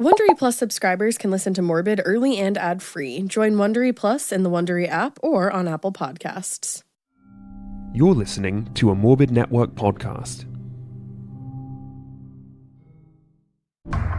Wondery Plus subscribers can listen to Morbid early and ad-free. Join Wondery Plus in the Wondery app or on Apple Podcasts. You're listening to a Morbid Network podcast.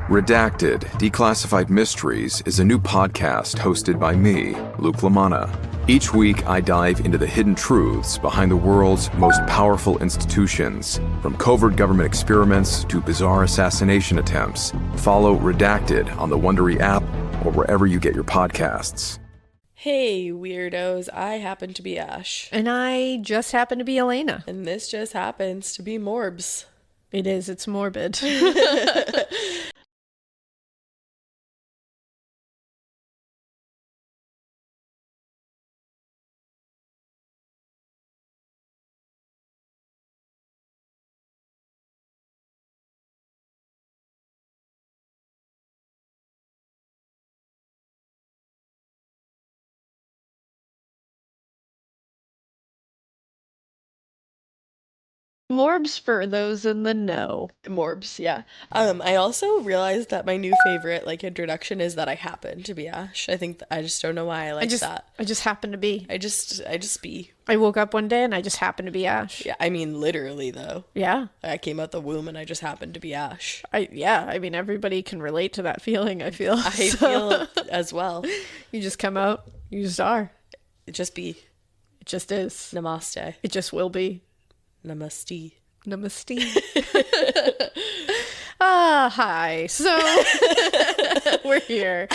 Redacted, Declassified Mysteries is a new podcast hosted by me, Luke LaManna. Each week, I dive into the hidden truths behind the world's most powerful institutions, from covert government experiments to bizarre assassination attempts. Follow Redacted on the Wondery app or wherever you get your podcasts. Hey, weirdos. I happen to be Ash. And I just happen to be Elena. And this just happens to be Morbs. It is. It's morbid. Morbs for those in the know. Morbs, yeah. I also realized that my new favorite, introduction is that I happen to be Ash. I think I just don't know why I like that. I just happen to be. I just be. I woke up one day and I just happened to be Ash. Yeah, I mean, literally, though. Yeah. I came out the womb and I just happened to be Ash. I mean, everybody can relate to that feeling, I feel. I feel as well. You just come out, you just are. It just be. It just is. Namaste. It just will be. Namaste. Namaste. Hi. So, we're here.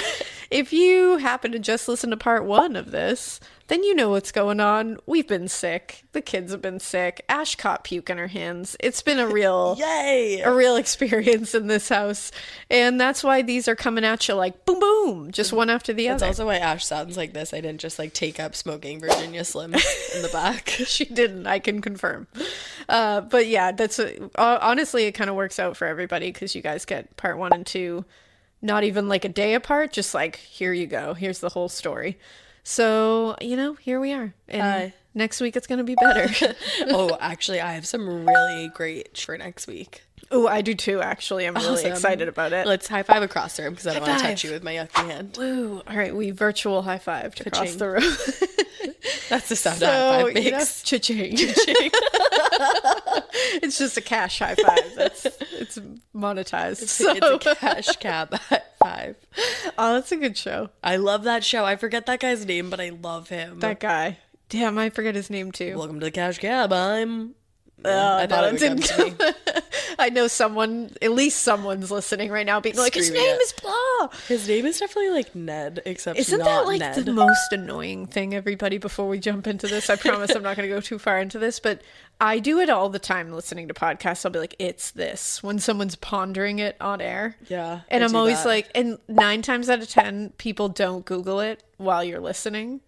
If you happen to just listen to part 1 of this, then you know what's going on. We've been sick. The kids have been sick. Ash caught puke in her hands. It's been a real Yay! A real experience in this house. And that's why these are coming at you like boom boom, just one after the other. That's also why Ash sounds like this. I didn't just take up smoking Virginia Slims in the back. She didn't, I can confirm. But yeah, that's honestly, it kind of works out for everybody because you guys get part 1 and 2 not even a day apart, just here you go. Here's the whole story. So, here we are. And next week it's going to be better. Oh, actually, I have some really great for next week. Oh, I do too, actually. I'm really excited about it. Let's high five across the room because I don't want to touch you with my yucky hand. Woo. All right, we virtual high fived across the room. That's the sound high five makes. Cha-ching. Cha-ching. It's just a cash high five. It's monetized. It's a cash cab high five. Oh, that's a good show. I love that show. I forget that guy's name, but I love him. That guy. Damn, I forget his name too. Welcome to the cash cab. I thought it would come to me. I know at least someone's listening right now being like, his name is blah. His name is definitely Ned, except Isn't not that Ned. The most annoying thing, everybody, before we jump into this? I promise I'm not going to go too far into this, but I do it all the time listening to podcasts. I'll be like, it's this, when someone's pondering it on air. Yeah. And I'm always and 9 times out of 10, people don't Google it while you're listening.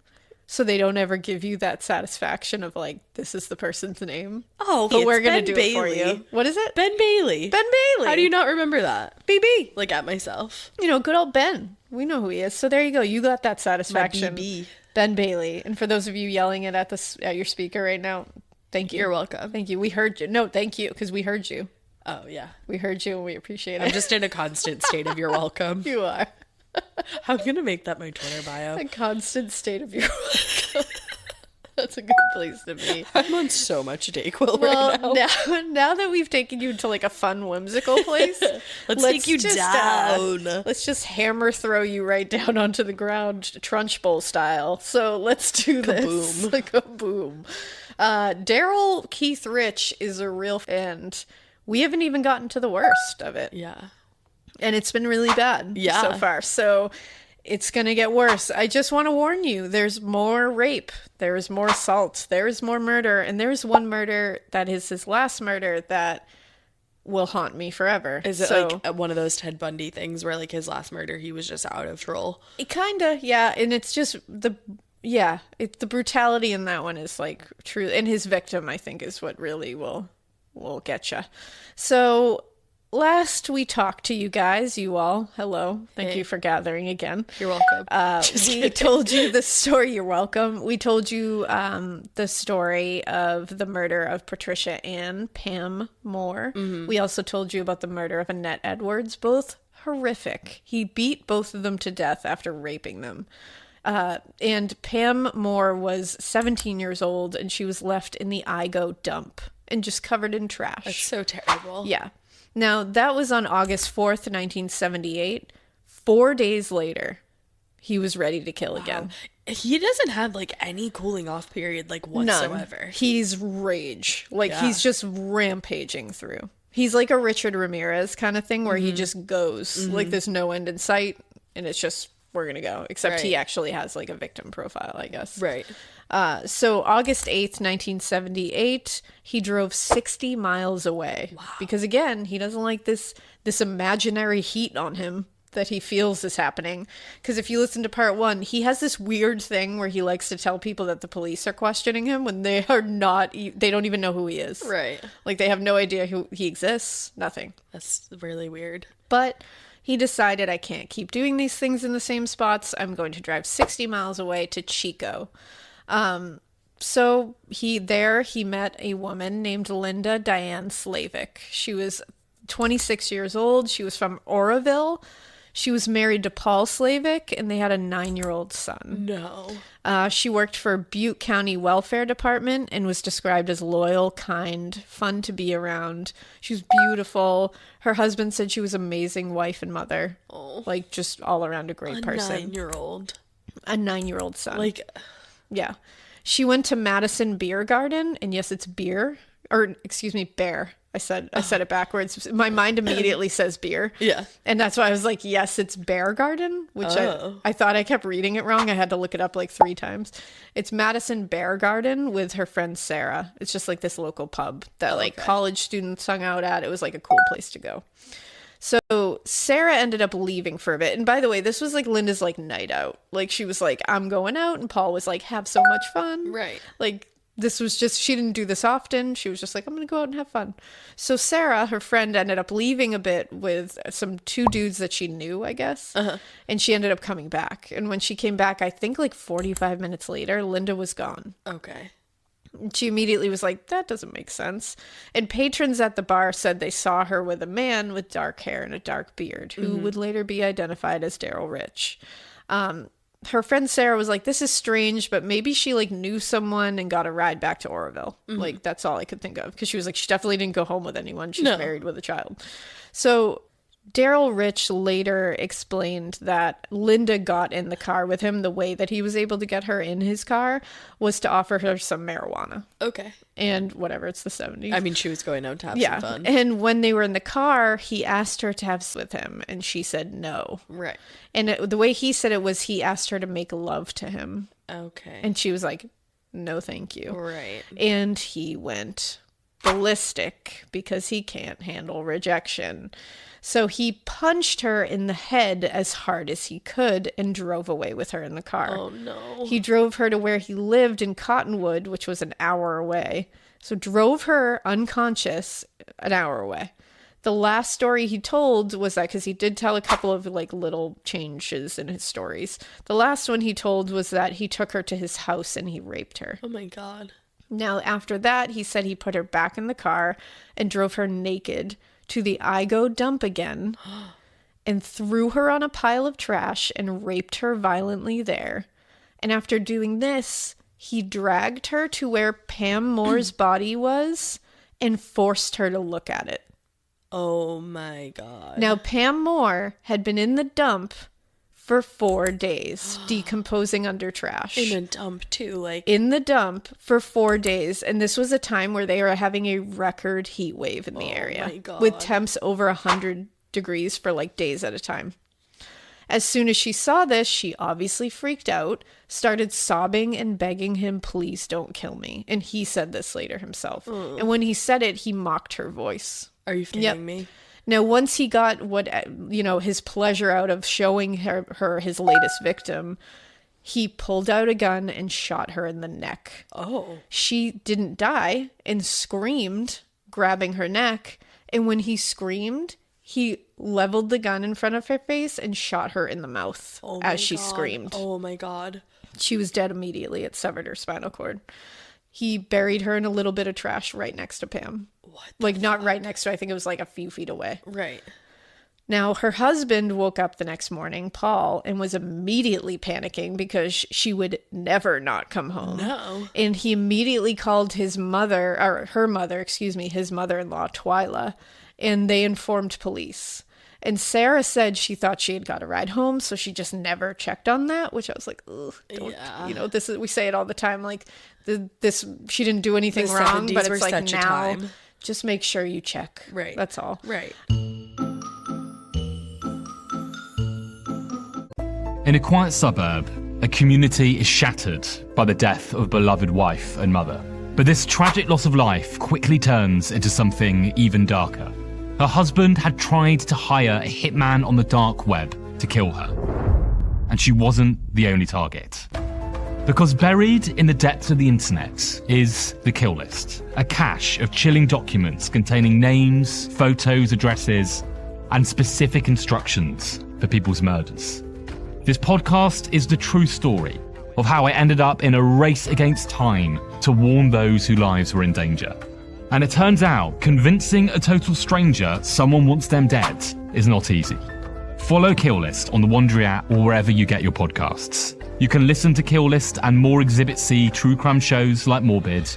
So they don't ever give you that satisfaction of this is the person's name. Oh, but we're going to do it for you. What is it? Ben Bailey. Ben Bailey. How do you not remember that? BB. At myself. Good old Ben. We know who he is. So there you go. You got that satisfaction. My BB. Ben Bailey. And for those of you yelling it at your speaker right now, thank you. You're welcome. Thank you. We heard you. No, thank you, because we heard you. Oh, yeah. We heard you and we appreciate it. I'm just in a constant state of you're welcome. You are. I'm going to make that my Twitter bio. A constant state of you're welcome. That's a good place to be. I'm on so much Dayquil right now. Now that we've taken you to a fun, whimsical place, let's take you down. Let's just hammer throw you right down onto the ground, Trunchbull style. So let's do this. Kaboom. Darrell Keith Rich is a real, and we haven't even gotten to the worst of it. Yeah. And it's been really bad so far. So it's going to get worse. I just want to warn you, there's more rape, there's more assault, there's more murder, and there's one murder that is his last murder that will haunt me forever. Is it one of those Ted Bundy things where his last murder, he was just out of control? It kind of, yeah. And it's just the brutality in that one is true. And his victim, I think, is what really will get you. So last we talked to you guys, you all, hello. Thank you for gathering again. You're welcome. We told you the story. You're welcome. We told you the story of the murder of Patricia Ann Pam Moore. Mm-hmm. We also told you about the murder of Annette Edwards, both horrific. He beat both of them to death after raping them. And Pam Moore was 17 years old, and she was left in the Igo dump and just covered in trash. That's so terrible. Yeah. Now, that was on August 4th, 1978. 4 days later, he was ready to kill again. He doesn't have like any cooling off period like whatsoever. None. He's rage. Like, Yeah. he's just rampaging through. He's like a Richard Ramirez kind of thing where he just goes. Like, there's no end in sight, and it's just, we're going to go. Except he Right. actually has like a victim profile, I guess. Right. So August 8th, 1978, he drove 60 miles away. Wow. Because again, he doesn't like this imaginary heat on him that he feels is happening. Because if you listen to part 1, he has this weird thing where he likes to tell people that the police are questioning him when they are not, they don't even know who he is. Right. Like, they have no idea who he exists. Nothing. That's really weird. But he decided, I can't keep doing these things in the same spots. I'm going to drive 60 miles away to Chico. So he met a woman named Linda Diane Slavic. She was 26 years old. She was from Oroville. She was married to Paul Slavic, and they had a 9-year-old son. No. She worked for Butte County Welfare Department and was described as loyal, kind, fun to be around. She was beautiful. Her husband said she was an amazing wife and mother. Oh. Like, just all around a great person. 9-year-old. A 9-year-old son. Like, yeah. She went to Madison Beer Garden, and yes, it's beer. Or, excuse me, bear. I said it backwards. My mind immediately says beer. Yeah. And that's why I was like, yes, it's Bear Garden, which I thought I kept reading it wrong. I had to look it up like 3 times. It's Madison Bear Garden with her friend Sarah. It's just like this local pub that like college students hung out at. It was like a cool place to go. So Sarah ended up leaving for a bit. And by the way, this was like Linda's like night out. Like, she was like, I'm going out. And Paul was like, have so much fun. Right. Like, this was just, she didn't do this often. She was just like, I'm going to go out and have fun. So Sarah, her friend, ended up leaving a bit with some 2 dudes that she knew, I guess. And she ended up coming back. And when she came back, I think like 45 minutes later, Linda was gone. okay. She immediately was like, that doesn't make sense. And patrons at the bar said they saw her with a man with dark hair and a dark beard, who would later be identified as Darrell Rich. Her friend Sarah was like, this is strange, but maybe she like knew someone and got a ride back to Oroville. Like, that's all I could think of. Because she was like, she definitely didn't go home with anyone. She's married with a child. So Darrell Rich later explained that Linda got in the car with him. The way that he was able to get her in his car was to offer her some marijuana. Okay. And whatever, it's the 70s. I mean, she was going out to have some fun. And when they were in the car, he asked her to have sex with him, and she said no. Right. And the way he said it was he asked her to make love to him. Okay. And she was like, no, thank you. Right. And he went ballistic because he can't handle rejection. So he punched her in the head as hard as he could and drove away with her in the car. Oh, no. He drove her to where he lived in Cottonwood, which was an hour away. So drove her unconscious an hour away. The last story he told was that, because he did tell a couple of like little changes in his stories. The last one he told was that he took her to his house and he raped her. Oh, my God. Now, after that, he said he put her back in the car and drove her naked to the Igo dump again and threw her on a pile of trash and raped her violently there. And after doing this, he dragged her to where Pam Moore's body was and forced her to look at it. Oh, my God. Now, Pam Moore had been in the dump for 4 days, decomposing under trash. In a dump, too. Like, In the dump for 4 days. And this was a time where they were having a record heat wave in the area. my God. With temps over 100 degrees for like days at a time. As soon as she saw this, she obviously freaked out, started sobbing and begging him, please don't kill me. And he said this later himself. And when he said it, he mocked her voice. are you kidding me? Now, once he got his pleasure out of showing her his latest victim, he pulled out a gun and shot her in the neck. Oh. She didn't die and screamed, grabbing her neck. And when he screamed, he leveled the gun in front of her face and shot her in the mouth as she screamed. Oh, my God. She was dead immediately. It severed her spinal cord. He buried her in a little bit of trash right next to Pam. What? Like, not right next to her. I think it was like a few feet away. Right. Now, her husband woke up the next morning, Paul, and was immediately panicking because she would never not come home. No. And he immediately called his mother, or her mother, his mother-in-law, Twyla, and they informed police. And Sarah said she thought she had got a ride home, so she just never checked on that, which I was like, ugh, don't, Yeah. this is, we say it all the time, like, she didn't do anything The wrong, 70s but were it's like such a now, time. just make sure you check. Right. That's all. Right. In a quiet suburb, a community is shattered by the death of a beloved wife and mother. But this tragic loss of life quickly turns into something even darker. Her husband had tried to hire a hitman on the dark web to kill her. And she wasn't the only target. Because buried in the depths of the internet is the kill list, a cache of chilling documents containing names, photos, addresses, and specific instructions for people's murders. This podcast is the true story of how I ended up in a race against time to warn those whose lives were in danger. And it turns out convincing a total stranger someone wants them dead is not easy. Follow Kill List on the Wondery app or wherever you get your podcasts. You can listen to Kill List and more Exhibit C true crime shows like Morbid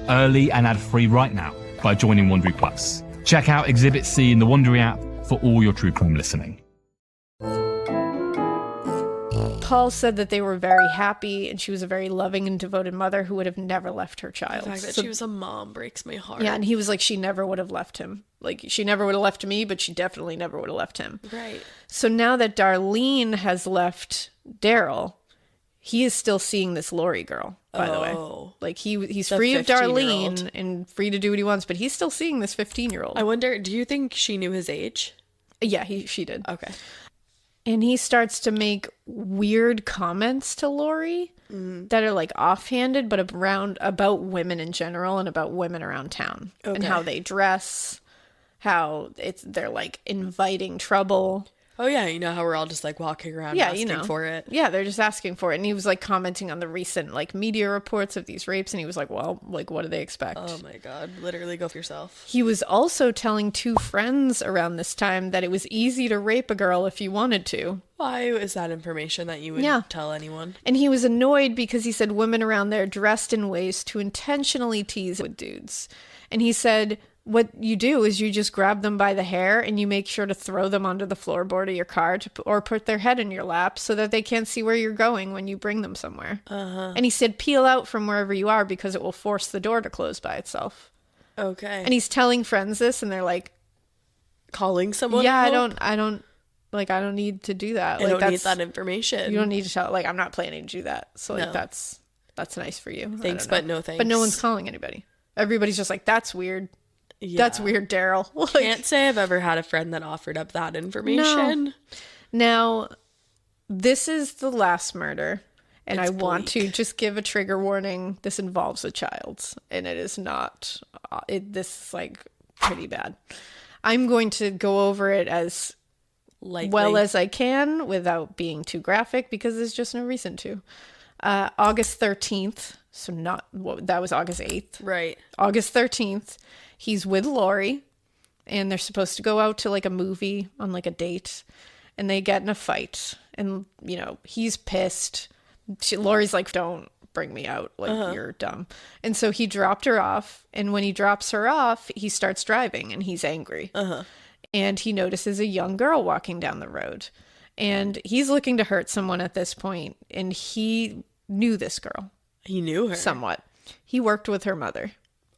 early and ad-free right now by joining Wondery Plus. Check out Exhibit C in the Wondery app for all your true crime listening. Paul said that they were very happy and she was a very loving and devoted mother who would have never left her child. The fact that she was a mom breaks my heart. Yeah, and he was like, she never would have left him. Like, she never would have left me, but she definitely never would have left him. Right. So now that Darlene has left Darrell, he is still seeing this Lori girl, by the way. Like, he's The free of 15-year-old. Darlene and free to do what he wants, but he's still seeing this 15-year-old. I wonder, do you think she knew his age? Yeah, she did. Okay. And he starts to make weird comments to Lori that are like offhanded, but about women in general and about women around town and how they dress, how they're like inviting trouble. Oh, yeah, you know how we're all just like walking around asking for it. Yeah, they're just asking for it. And he was like commenting on the recent like media reports of these rapes. And he was like, well, like, what do they expect? Oh my God, literally go for yourself. He was also telling two friends around this time that it was easy to rape a girl if you wanted to. Why is that information that you would tell anyone? And he was annoyed because he said women around there dressed in ways to intentionally tease with dudes. And he said, what you do is you just grab them by the hair and you make sure to throw them onto the floorboard of your car or put their head in your lap so that they can't see where you're going when you bring them somewhere. And he said, peel out from wherever you are because it will force the door to close by itself. Okay. And he's telling friends this and they're like, calling someone? yeah, help? I don't need to do that. I Like, don't need that information. You don't need to tell, like, I'm not planning to do that. So like, No. that's nice for you. I Thanks, don't know. but no thanks. But no one's calling anybody. Everybody's just like, that's weird. Yeah. That's weird, Darrell. Like, Can't say I've ever had a friend that offered up that information. No. Now, this is the last murder, and It's I want to bleak. just give a trigger warning. This involves a child, and it is not. This is like pretty bad. I'm going to go over it as Likely. well as I can without being too graphic because there's just no reason to. August 13th. So that was August 8th. Right. August 13th, he's with Lori, and they're supposed to go out to like a movie on like a date, and they get in a fight, and he's pissed. Lori's like, don't bring me out, like you're dumb. And so he dropped her off, and when he drops her off, he starts driving, and he's angry. And he notices a young girl walking down the road, and he's looking to hurt someone at this point, and he knew this girl. He knew her. Somewhat. He worked with her mother.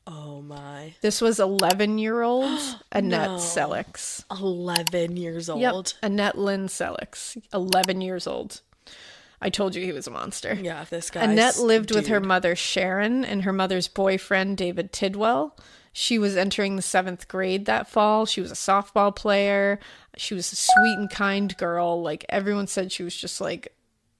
Oh my. This was 11-year-old Annette No. Sellex. 11 years old. Yep. Annette Lynn Sellex. 11 years old. I told you he was a monster. Yeah, this guy. Annette lived with her mother Sharon and her mother's boyfriend David Tidwell. She was entering the 7th grade that fall. She was a softball player. She was a sweet and kind girl. Like, everyone said she was just like,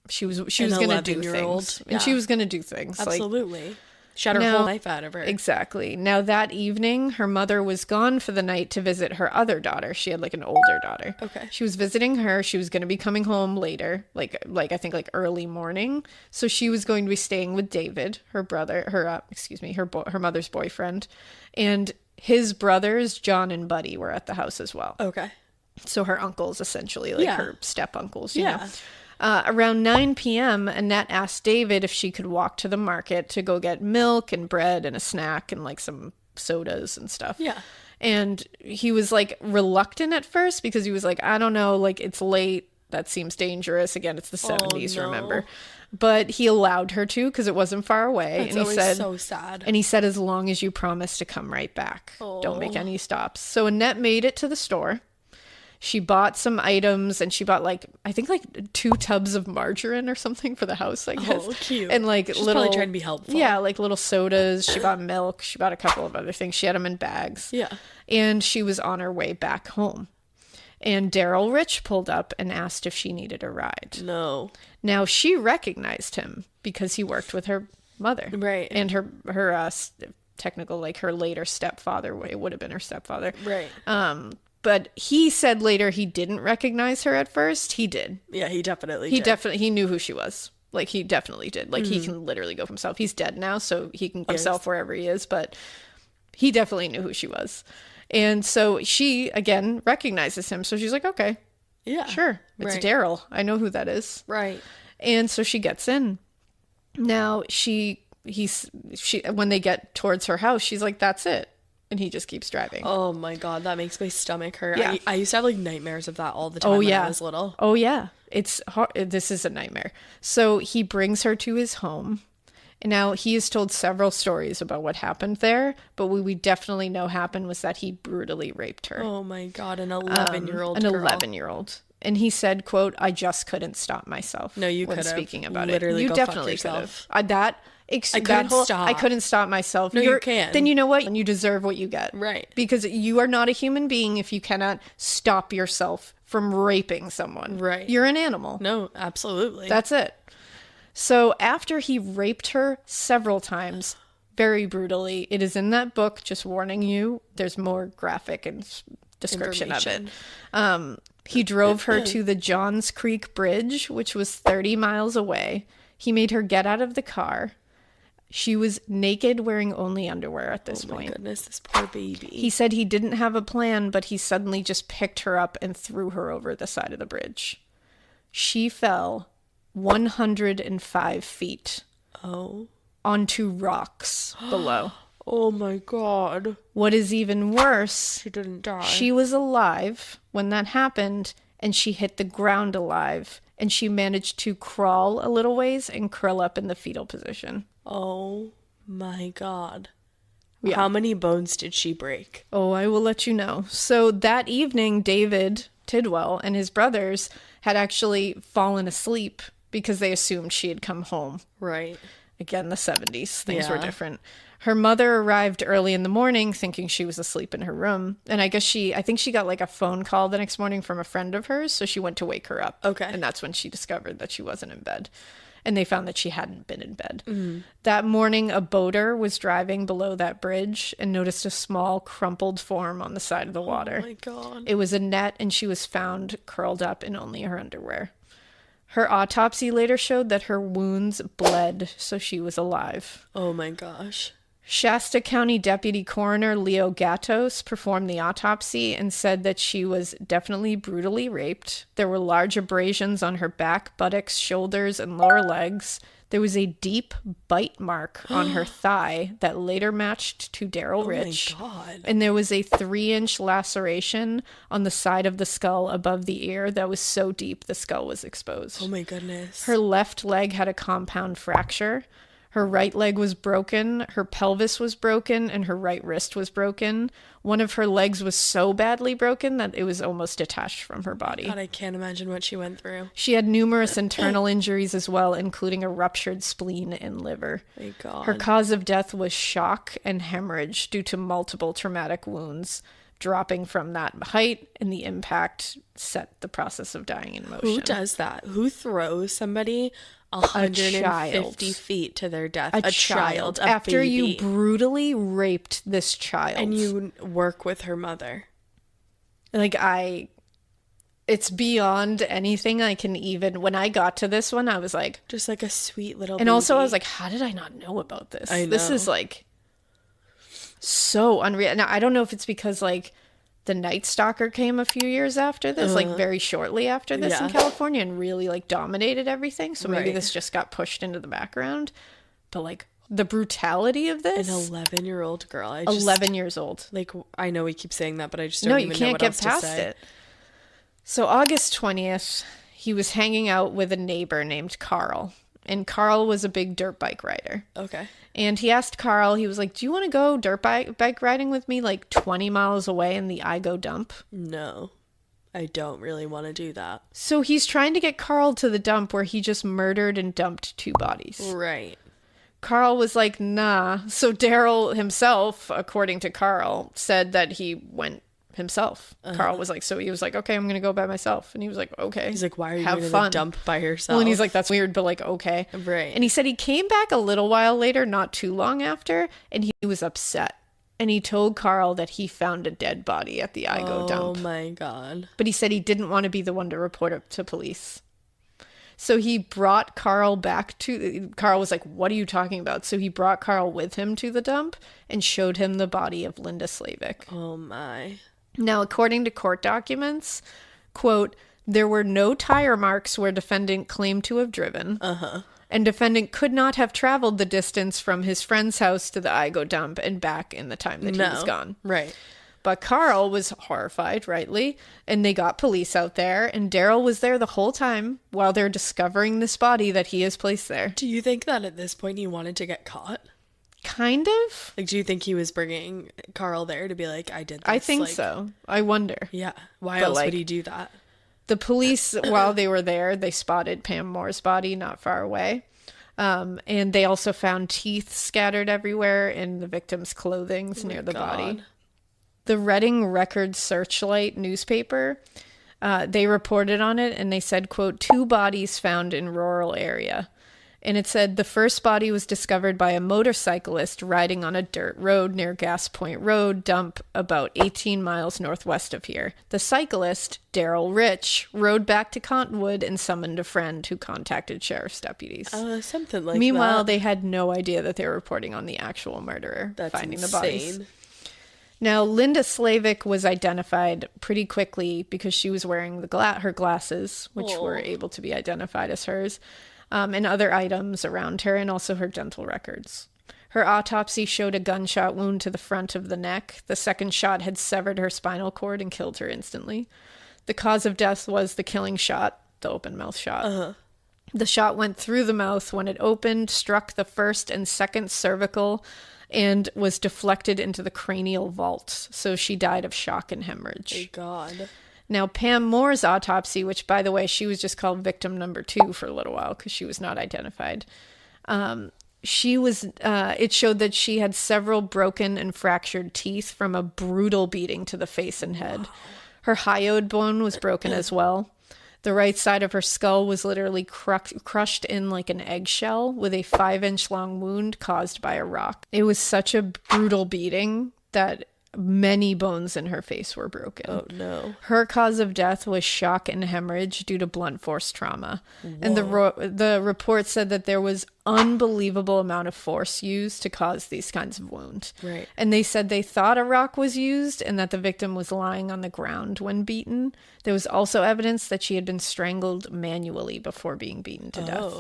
she was going to do 11-year-old. things. Yeah. And she was going to do things. Absolutely. She had her Now- whole life out of her. Exactly. Now, that evening, her mother was gone for the night to visit her other daughter. She had like an older daughter. Okay. She was visiting her. She was going to be coming home later, like I think like early morning. So she was going to be staying with David, her brother, her mother's boyfriend, and his brothers John and Buddy were at the house as well. Okay. So her uncles, essentially, like Yeah. her step uncles, Yeah. Around 9 p.m., Annette asked David if she could walk to the market to go get milk and bread and a snack and like some sodas and stuff. Yeah. And he was like reluctant at first because he was like, I don't know, like it's late. That seems dangerous. Again, it's the 70s, no. remember? But he allowed her to because it wasn't far away. That's and he always said, so sad. And he said, as long as you promise to come right back, don't make any stops. So Annette made it to the store. She bought some items and she bought like, I think like 2 tubs of margarine or something for the house, I guess. Oh, cute. And like She's little, probably trying to be helpful. yeah, like little sodas. She bought milk. She bought a couple of other things. She had them in bags. Yeah. And she was on her way back home. And Darrell Rich pulled up and asked if she needed a ride. No. Now she recognized him because he worked with her mother. Right. And her technical, like her later stepfather, it would have been her stepfather. Right. But he said later he didn't recognize her at first. He did. Yeah, he definitely He did. definitely, he knew who she was. Like he definitely did. Like he can literally go for himself. He's dead now, so he can go himself wherever he is, but he definitely knew who she was. And so she, again, recognizes him. So she's like, okay, Yeah. sure. It's Right. Darrell. I know who that is. Right. And so she gets in. Now when they get towards her house, she's like, that's it. And he just keeps driving. Oh my God, that makes my stomach hurt. Yeah. I used to have like nightmares of that all the time Oh, when yeah. I was little. Oh, yeah. It's hard. This is a nightmare. So he brings her to his home. And now he has told several stories about what happened there. But what we definitely know happened was that he brutally raped her. Oh my God, an 11-year-old An girl. 11-year-old. And he said, quote, I just couldn't stop myself. No, you when could've. speaking about Literally it. You go fuck definitely could yourself. have. I couldn't stop. I couldn't stop myself. No, you can. Then you know what? You deserve what you get. Right. Because you are not a human being if you cannot stop yourself from raping someone. Right. You're an animal. No, absolutely. That's it. So after he raped her several times, very brutally, it is in that book, just warning you, there's more graphic and description of it. Information. He drove her to the Johns Creek Bridge, which was 30 miles away. He made her get out of the car. She was naked, wearing only underwear at this Oh my point. goodness, this poor baby. He said he didn't have a plan, but he suddenly just picked her up and threw her over the side of the bridge. She fell 105 feet Oh. onto rocks below. Oh my God. What is even worse, She didn't die. she was alive when that happened, and she hit the ground alive, and she managed to crawl a little ways and curl up in the fetal position. Oh my God. Yeah. How many bones did she break? Oh, I will let you know. So that evening, David Tidwell and his brothers had actually fallen asleep because they assumed she had come home. Right. Again, the 70s. Things were Yeah. different. Her mother arrived early in the morning thinking she was asleep in her room. And I think she got like a phone call the next morning from a friend of hers. So she went to wake her up. Okay. And that's when she discovered that she wasn't in bed. And they found that she hadn't been in bed. That morning, a boater was driving below that bridge and noticed a small crumpled form on the side of the water. Oh my God. It was Annette, and she was found curled up in only her underwear. Her autopsy later showed that her wounds bled, so she was alive. Oh my gosh. Shasta County Deputy Coroner Leo Gatos performed the autopsy and said that she was definitely brutally raped. There were large abrasions on her back, buttocks, shoulders, and lower legs. There was a deep bite mark on her thigh that later matched to Darrell Rich. Oh my God. And there was a 3-inch laceration on the side of the skull above the ear that was so deep the skull was exposed. Oh my goodness. Her left leg had a compound fracture. Her right leg was broken, her pelvis was broken, and her right wrist was broken. One of her legs was so badly broken that it was almost detached from her body. God, I can't imagine what she went through. She had numerous internal injuries as well, including a ruptured spleen and liver. My God. Her cause of death was shock and hemorrhage due to multiple traumatic wounds dropping from that height, and the impact set the process of dying in motion. Who does that? Who throws somebody 150 feet to their death? A child. A After baby. you brutally raped this child. And you work with her mother. Like, it's beyond anything I can even, when I got to this one, I was like, Just like a sweet little and also I baby. was like, how did I not know about this? I This know. is like so unreal. Now, I don't know if it's because like The Night Stalker came a few years after this, like very shortly after this in California, and really like dominated everything. So maybe this just got pushed into the background. But like the brutality of this. An 11-year-old girl. 11 years old. Like, I know we keep saying that, but I just don't even know what else to say. No, you can't get past it. So August 20th, he was hanging out with a neighbor named Carl. And Carl was a big dirt bike rider. Okay. And he asked Carl, he was like, do you want to go dirt bike riding with me like 20 miles away in the Igo dump? No, I don't really want to do that. So he's trying to get Carl to the dump where he just murdered and dumped 2 bodies. Right. Carl was like, nah. So Darrell himself, according to Carl, said that he went himself. Carl was like, so he was like, okay, I'm gonna go by myself. And he was like, okay. He's like, why are you going to the dump by yourself? Well, and he's like, that's weird, but like, okay. Right. And he said he came back a little while later, not too long after, and he was upset. And he told Carl that he found a dead body at the Igo dump. Oh my God. But he said he didn't want to be the one to report it to police. So he brought Carl Carl was like, what are you talking about? So he brought Carl with him to the dump and showed him the body of Linda Slavik. Oh my. Now, according to court documents, quote, there were no tire marks where defendant claimed to have driven. And defendant could not have traveled the distance from his friend's house to the Igo dump and back in the time that he was gone. Right. But Carl was horrified, rightly, and they got police out there, and Darrell was there the whole time while they're discovering this body that he has placed there. Do you think that at this point he wanted to get caught? Kind of. Like, do you think he was bringing Carl there to be like, I did this? I think like, so. I wonder. Yeah. Why else would he do that? The police, while they were there, they spotted Pam Moore's body not far away. And they also found teeth scattered everywhere in the victim's clothing near the body. The Reading Record Searchlight newspaper, they reported on it, and they said, quote, 2 bodies found in rural area. And it said the first body was discovered by a motorcyclist riding on a dirt road near Gas Point Road dump about 18 miles northwest of here. The cyclist, Darrell Rich, rode back to Cottonwood and summoned a friend who contacted sheriff's deputies. Something like Meanwhile, that. they had no idea that they were reporting on the actual murderer finding insane. The bodies. Now, Linda Slavik was identified pretty quickly because she was wearing her glasses, which were able to be identified as hers. And other items around her, and also her dental records. Her autopsy showed a gunshot wound to the front of the neck. The second shot had severed her spinal cord and killed her instantly. The cause of death was the killing shot, the open mouth shot. The shot went through the mouth when it opened, struck the first and second cervical, and was deflected into the cranial vault. So she died of shock and hemorrhage. Oh, God. Now, Pam Moore's autopsy, which, by the way, she was just called victim number 2 for a little while because she was not identified. It showed that she had several broken and fractured teeth from a brutal beating to the face and head. Her hyoid bone was broken as well. The right side of her skull was literally crushed in like an eggshell with a 5-inch long wound caused by a rock. It was such a brutal beating that many bones in her face were broken. Oh, no. Her cause of death was shock and hemorrhage due to blunt force trauma. Whoa. And the report said that there was unbelievable amount of force used to cause these kinds of wounds. Right. And they said they thought a rock was used and that the victim was lying on the ground when beaten. There was also evidence that she had been strangled manually before being beaten to death.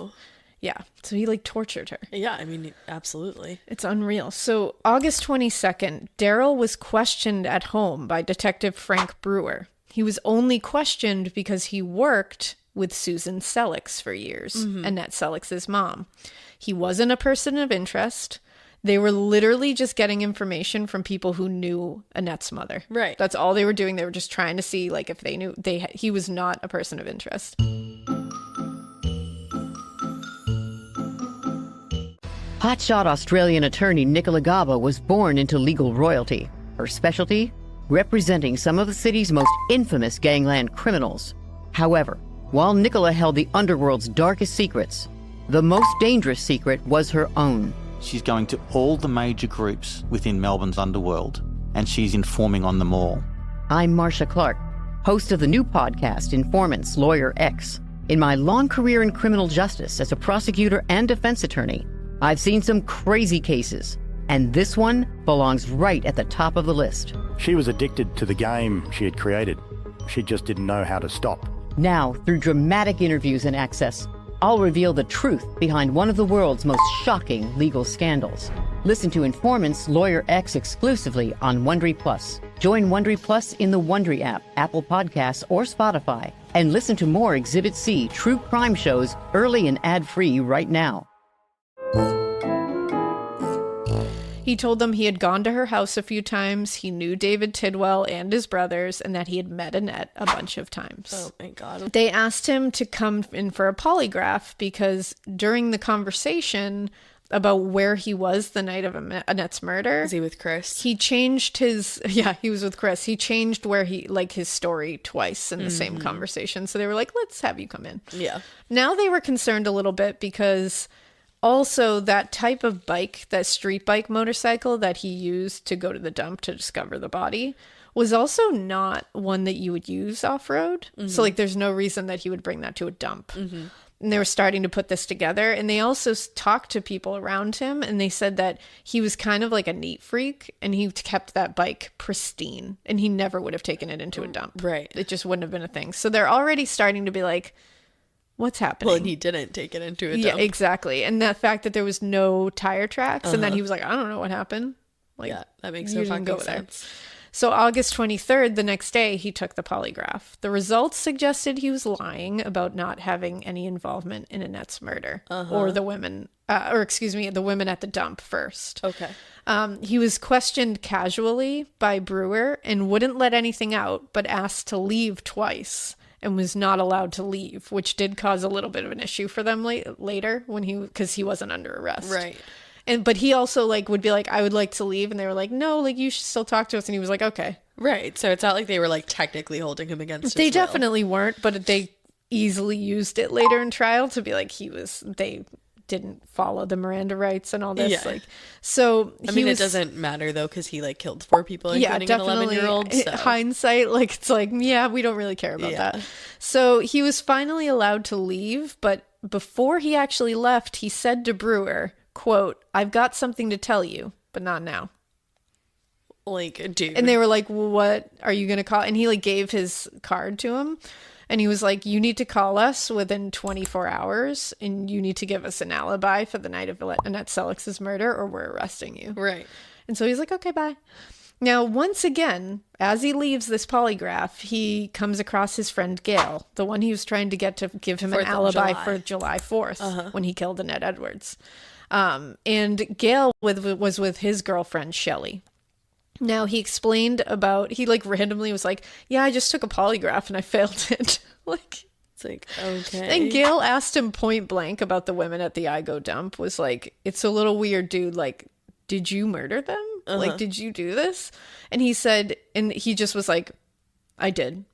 Yeah, so he like tortured her. Yeah, I mean, absolutely. It's unreal. So August 22nd, Darrell was questioned at home by Detective Frank Brewer. He was only questioned because he worked with Susan Sellex for years, Annette Sellex's mom. He wasn't a person of interest. They were literally just getting information from people who knew Annette's mother. Right. That's all they were doing. They were just trying to see like if they knew he was not a person of interest. Hotshot Australian attorney Nicola Gaba was born into legal royalty. Her specialty? Representing some of the city's most infamous gangland criminals. However, while Nicola held the underworld's darkest secrets, the most dangerous secret was her own. She's going to all the major groups within Melbourne's underworld, and she's informing on them all. I'm Marcia Clark, host of the new podcast, Informants Lawyer X. In my long career in criminal justice as a prosecutor and defense attorney, I've seen some crazy cases And this one belongs right at the top of the list. She was addicted to the game she had created. She just didn't know how to stop. Now, through dramatic interviews and access, I'll reveal the truth behind one of the world's most shocking legal scandals. Listen to Informant's Lawyer X exclusively on Wondery Plus. Join Wondery Plus in the Wondery app, Apple Podcasts, or Spotify. And listen to more Exhibit C true crime shows early and ad-free right now. He told them he had gone to her house a few times, he knew David Tidwell and his brothers, and that he had met Annette a bunch of times. Oh my God. They asked him to come in for a polygraph because during the conversation about where he was the night of Annette's murder... Was he with Chris? He changed his... Yeah, he was with Chris. He changed where he... like his story twice in the same conversation. So they were like, let's have you come in. Yeah. Now they were concerned a little bit because... Also, that type of bike, that street bike motorcycle that he used to go to the dump to discover the body, was also not one that you would use off-road. So, like, there's no reason that he would bring that to a dump. And they were starting to put this together. And they also talked to people around him, and they said that he was kind of like a neat freak, and he kept that bike pristine, and he never would have taken it into a dump. Right. It just wouldn't have been a thing. So they're already starting to be like... What's happening? Well, and he didn't take it into a dump. Yeah, exactly. And the fact that there was no tire tracks and then he was like, I don't know what happened. Like, Yeah, that makes no you didn't fucking go there. sense. So August 23rd, the next day, he took the polygraph. The results suggested he was lying about not having any involvement in Annette's murder or the women, the women at the dump first. Okay. He was questioned casually by Brewer and wouldn't let anything out, but asked to leave twice. And was not allowed to leave, which did cause a little bit of an issue for them later because he wasn't under arrest. Right. But he also like would be like, I would like to leave, and they were like, no, like you should still talk to us, and he was like, okay. Right. So it's not like they were like technically holding him against They his will. definitely weren't, but they easily used it later in trial to be like they didn't follow the Miranda rights and all this. Yeah. Like, so I mean, it doesn't matter though because he like killed 4 people, including an 11-year-old. So. Hindsight, like it's like, yeah, we don't really care about that. So he was finally allowed to leave, but before he actually left, he said to Brewer, quote, "I've got something to tell you, but not now." Like, dude. And they were like, well, what are you going to call? And he like gave his card to him. And he was like, you need to call us within 24 hours and you need to give us an alibi for the night of Annette Selix's murder or we're arresting you. Right. And so he's like, okay, bye. Now, once again, as he leaves this polygraph, he comes across his friend Gail, the one he was trying to get to give him an 4th of alibi July. for July 4th when he killed Annette Edwards. And Gail was with his girlfriend, Shelley. Now, he explained he like randomly was like, yeah, I just took a polygraph and I failed it. Like, It's like, okay. and Gail asked him point blank about the women at the Igo dump, was like, it's a little weird, dude. Like, did you murder them? Like, did you do this? And he said, and he just was like, I did.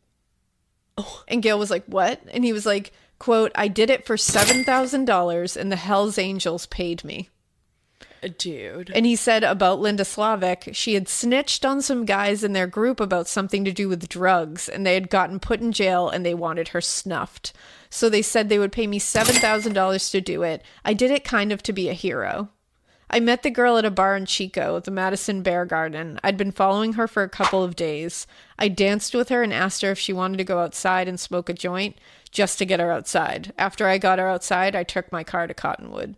Oh. And Gail was like, what? And he was like, quote, I did it for $7,000 and the Hells Angels paid me. Dude. And he said about Linda Slavic, she had snitched on some guys in their group about something to do with drugs, and they had gotten put in jail and they wanted her snuffed. So they said they would pay me $7,000 to do it. I did it kind of to be a hero. I met the girl at a bar in Chico, the Madison Bear Garden. I'd been following her for a couple of days. I danced with her and asked her if she wanted to go outside and smoke a joint just to get her outside. After I got her outside, I took my car to Cottonwood.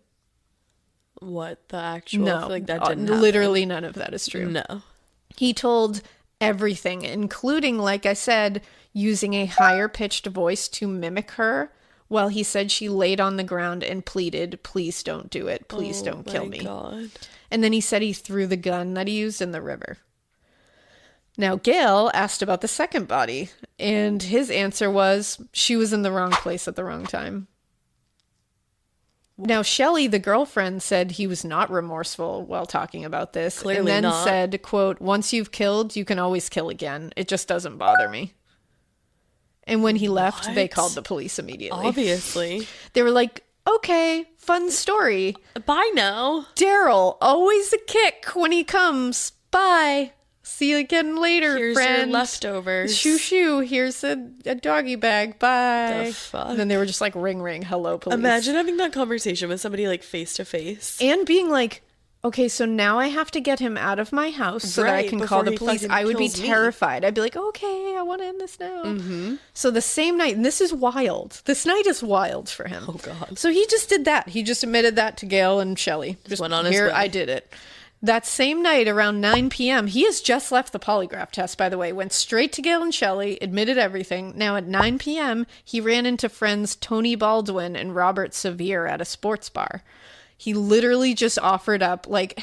What the actual? No, I feel like that didn't happen. literally none of that is true. No. He told everything, including, like I said, using a higher pitched voice to mimic her while he said she laid on the ground and pleaded, please don't do it. Please don't kill me. God. And then he said he threw the gun that he used in the river. Now, Gail asked about the second body, and his answer was she was in the wrong place at the wrong time. Now, Shelley, the girlfriend, said he was not remorseful while talking about this. Clearly and then not. said, quote, once you've killed, you can always kill again. It just doesn't bother me. And when he left, they What? called the police immediately. Obviously. They were like, okay, fun story. Bye now. Darrell, always a kick when he comes. Bye. See you again later, Here's friend. your leftovers. Shoo shoo. Here's a doggy bag. Bye. The fuck? And then they were just like, ring ring. Hello, police. Imagine having that conversation with somebody like face to face. And being like, okay, so now I have to get him out of my house so that I Right, can before call the he police. fucking I would be kills me. terrified. I'd be like, okay, I want to end this now. So the same night, and this is wild. This night is wild for him. Oh, God. So he just did that. He just admitted that to Gail and Shelley. Just went on his here, way. I did it. That same night, around 9 p.m., he has just left the polygraph test, by the way, went straight to Gail and Shelley, admitted everything. Now at 9 p.m., he ran into friends Tony Baldwin and Robert Sevier at a sports bar. He literally just offered up, like,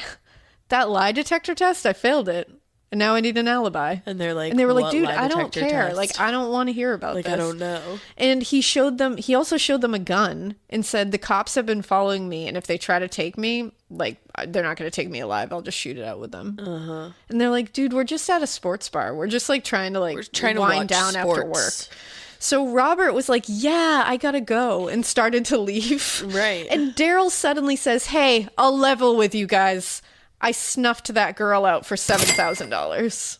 that lie detector test, I failed it. And now I need an alibi. And they're like, and they were like, "What dude, lie I don't detector care. test?" Like, I don't want to hear about Like, this. I don't know. And he also showed them a gun and said, the cops have been following me. And if they try to take me, like, they're not going to take me alive. I'll just shoot it out with them. Uh-huh. And they're like, dude, we're just at a sports bar. We're just like trying to to wind watch down after work. sports. So Robert was like, yeah, I gotta go, and started to leave. Right. And Darrell suddenly says, hey, I'll level with you guys. I snuffed that girl out for $7,000.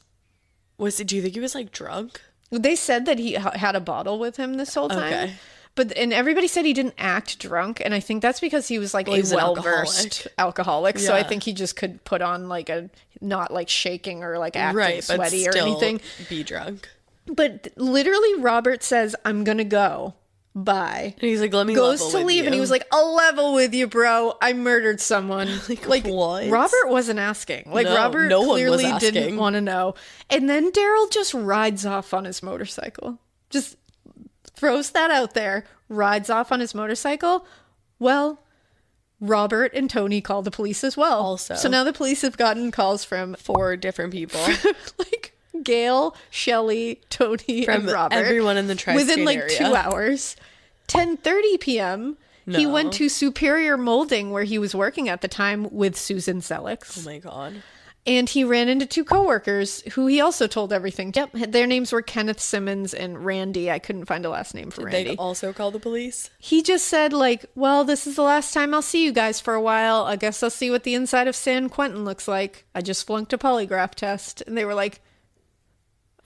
Do you think he was like drunk? They said that he had a bottle with him this whole time. Okay. And everybody said he didn't act drunk, and I think that's because he was like He's a an well-versed alcoholic. So I Yeah. think he just could put on like a not like shaking or like acting Right, but sweaty or still anything. be drunk. But literally, Robert says, "I'm gonna go. Bye." And he's like, let me Goes level to with leave, you. and he was like, "I'll level with you, bro. I murdered someone." like what? Robert wasn't asking. Like No, Robert no one was clearly didn't asking. want to know. And then Darrell just rides off on his motorcycle. Just throws that out there. Rides off on his motorcycle. Well, Robert and Tony called the police as well. Also. So now the police have gotten calls from 4 different people. like Gail, Shelley, Tony, From and Robert. everyone in the tri-state within like area. 2 hours. 10:30 p.m. He No. went to Superior Molding, where he was working at the time, with Susan Oh Sellex. my God. And he ran into 2 coworkers who he also told everything to. Yep, their names were Kenneth Simmons and Randy. I couldn't find a last name for Randy. They also call the police? He just said, like, well, this is the last time I'll see you guys for a while. I guess I'll see what the inside of San Quentin looks like. I just flunked a polygraph test. And they were like,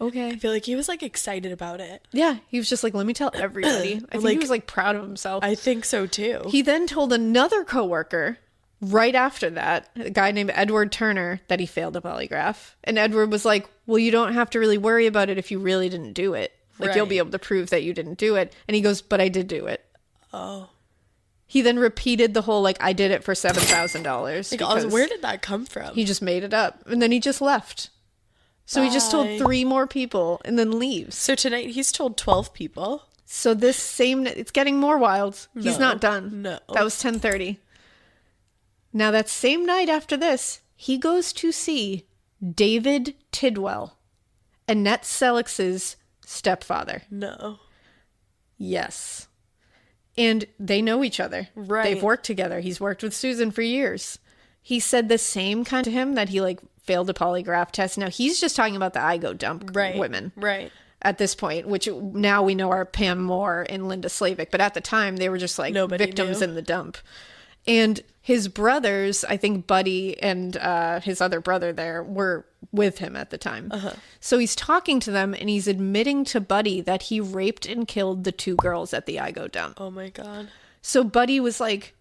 okay. I feel like he was like excited about it. Yeah, he was just like, let me tell everybody. I think he was like proud of himself. I think so too. He then told another coworker right after that, a guy named Edward Turner, that he failed a polygraph. And Edward was like, well, you don't have to really worry about it if you really didn't do it. Like, you'll be Right. able to prove that you didn't do it. And he goes, but I did do it. Oh. He then repeated the whole, like, I did it for $7,000. Like, because where did that come from? he just made it up. And then he just left. So he just told Bye. 3 more people and then leaves. So tonight he's told 12 people. So this same, it's getting more wild. He's No. not done. No. That was 10:30. Now that same night after this, he goes to see David Tidwell, Annette Selex's stepfather. No. Yes. And they know each other. Right. They've worked together. He's worked with Susan for years. He said the same kind to him, that he like failed a polygraph test. Now he's just talking about the IGO dump Right. women. Right. At this point, which now we know are Pam Moore and Linda Slavik, but at the time they were just like Nobody victims knew. in the dump. And his brothers, I think Buddy and his other brother there, were with him at the time. Uh-huh. So he's talking to them, and he's admitting to Buddy that he raped and killed the 2 girls at the IGO dump. Oh my God. So Buddy was like,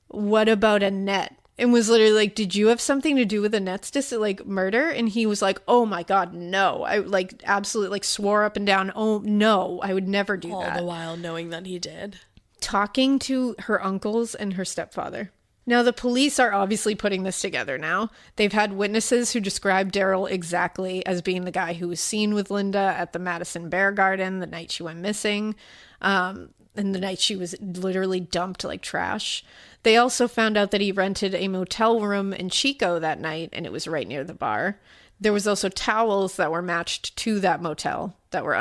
what about Annette? And was literally like, did you have something to do with Annette's murder? And he was like, oh my God, no. I like absolutely like swore up and down, oh no, I would never do All that. the while knowing that he did. Talking to her uncles and her stepfather. Now, the police are obviously putting this together now. They've had witnesses who describe Darrell exactly as being the guy who was seen with Linda at the Madison Bear Garden the night she went missing, and the night she was literally dumped like trash. They also found out that he rented a motel room in Chico that night, and it was right near the bar. There was also towels that were matched to that motel that were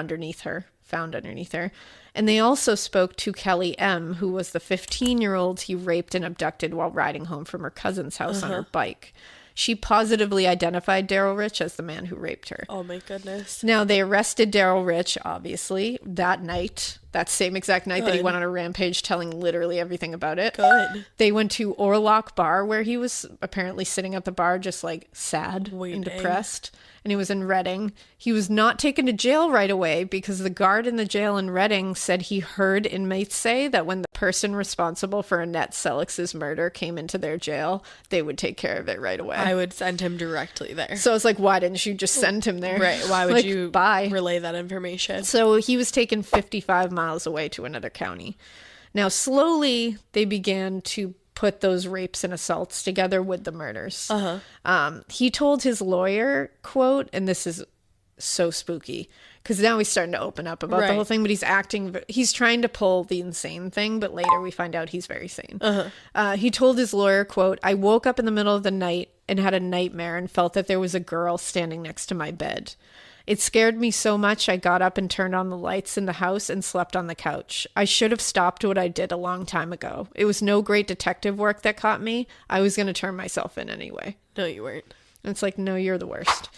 found underneath her. And they also spoke to Kelly M., who was the 15-year-old he raped and abducted while riding home from her cousin's house on her bike. She positively identified Darrell Rich as the man who raped her. Oh my goodness. Now, they arrested Darrell Rich, obviously, that night, that same exact night that he Good. went on a rampage telling literally everything about it. Good. They went to Orlock Bar, where he was apparently sitting at the bar just like sad Waiting. and depressed. And he was in Reading. He was not taken to jail right away because the guard in the jail in Reading said he heard inmates say that when the person responsible for Annette Selix's murder came into their jail, they would take care of it right away. I would send him directly there. So I was like, why didn't you just send him there? Right. Why would Like, you bye. relay that information? So he was taken 55 miles away to another county. Now, slowly, they began to put those rapes and assaults together with the murders. He told his lawyer, quote, and this is so spooky, because now he's starting to open up about the whole thing, but he's trying to pull the insane thing, but later we find out he's very sane. He told his lawyer, quote, I woke up in the middle of the night and had a nightmare and felt that there was a girl standing next to my bed. It scared me so much I got up and turned on the lights in the house and slept on the couch. I should have stopped what I did a long time ago. It was no great detective work that caught me. I was going to turn myself in anyway. No, you weren't. And it's like, no, you're the worst.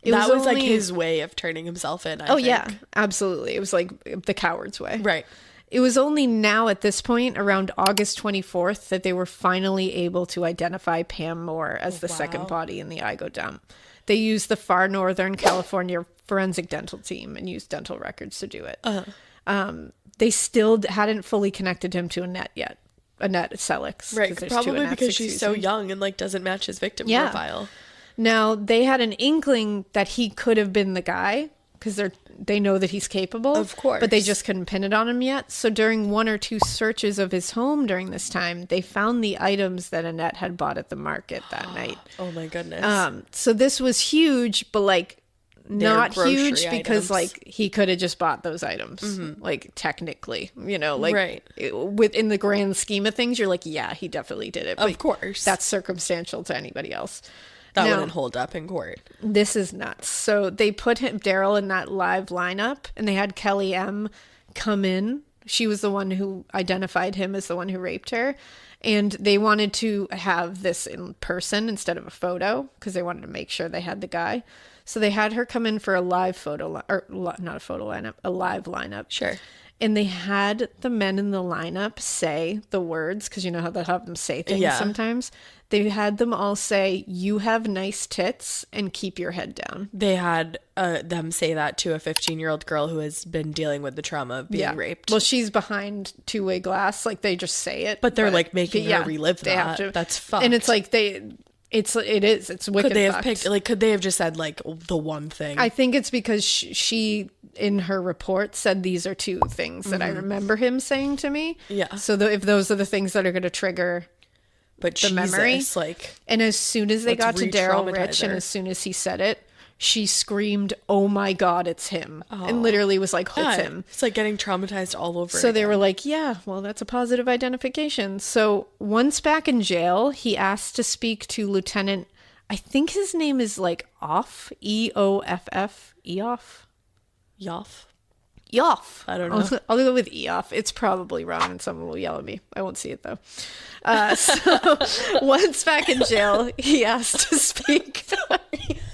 That was like his way of turning himself in, I think. Yeah, absolutely. It was like the coward's way. Right. It was only now at this point, around August 24th, that they were finally able to identify Pam Moore as the second body in the Igo dump. They used the far northern California forensic dental team and used dental records to do it. They still hadn't fully connected him to Annette yet. Annette Selix. Right, probably because she's so young and like doesn't match his victim profile. Now, they had an inkling that he could have been the guy because they know that he's capable. Of course. But they just couldn't pin it on him yet. So during one or two searches of his home during this time, they found the items that Annette had bought at the market that night. Oh my goodness. So this was huge, but like not huge because items. like he could have just bought those items, like technically, you know, like Right. Within the grand scheme of things, you're like, yeah, he definitely did it. But Of course. that's circumstantial to anybody else. That Now, wouldn't hold up in court. this is nuts. So they put Darrell in that live lineup, and they had Kelly M come in. She was the one who identified him as the one who raped her. And they wanted to have this in person instead of a photo because they wanted to make sure they had the guy. So they had her come in for a live photo, not a photo lineup, a live lineup. Sure. And they had the men in the lineup say the words, because you know how they have them say things sometimes. They had them all say, you have nice tits and keep your head down. They had them say that to a 15-year-old girl who has been dealing with the trauma of being raped. Well, she's behind two-way glass. Like, they just say it. But they're like making her relive they that. have to. That's fucked. And it's like it's wicked. Could they have fucked. picked, like, could they have just said, like, the one thing? I think it's because she in her report said these are two things that I remember him saying to me. Yeah. So if those are the things that are going to trigger but the memory, like, and as soon as they let's got to Darrell re-traumatize Rich, and her. as soon as he said it, she screamed, "Oh my God, it's him!" And literally was like, "It's him." It's like getting traumatized all over So again. they were like, "Yeah, well, that's a positive identification." So once back in jail, he asked to speak to Lieutenant. I think his name is like Off, Eoff, Eoff. Yoff. Yoff. I don't know. I'll go with Eoff. It's probably wrong and someone will yell at me. I won't see it though. So once back in jail, he asked to speak.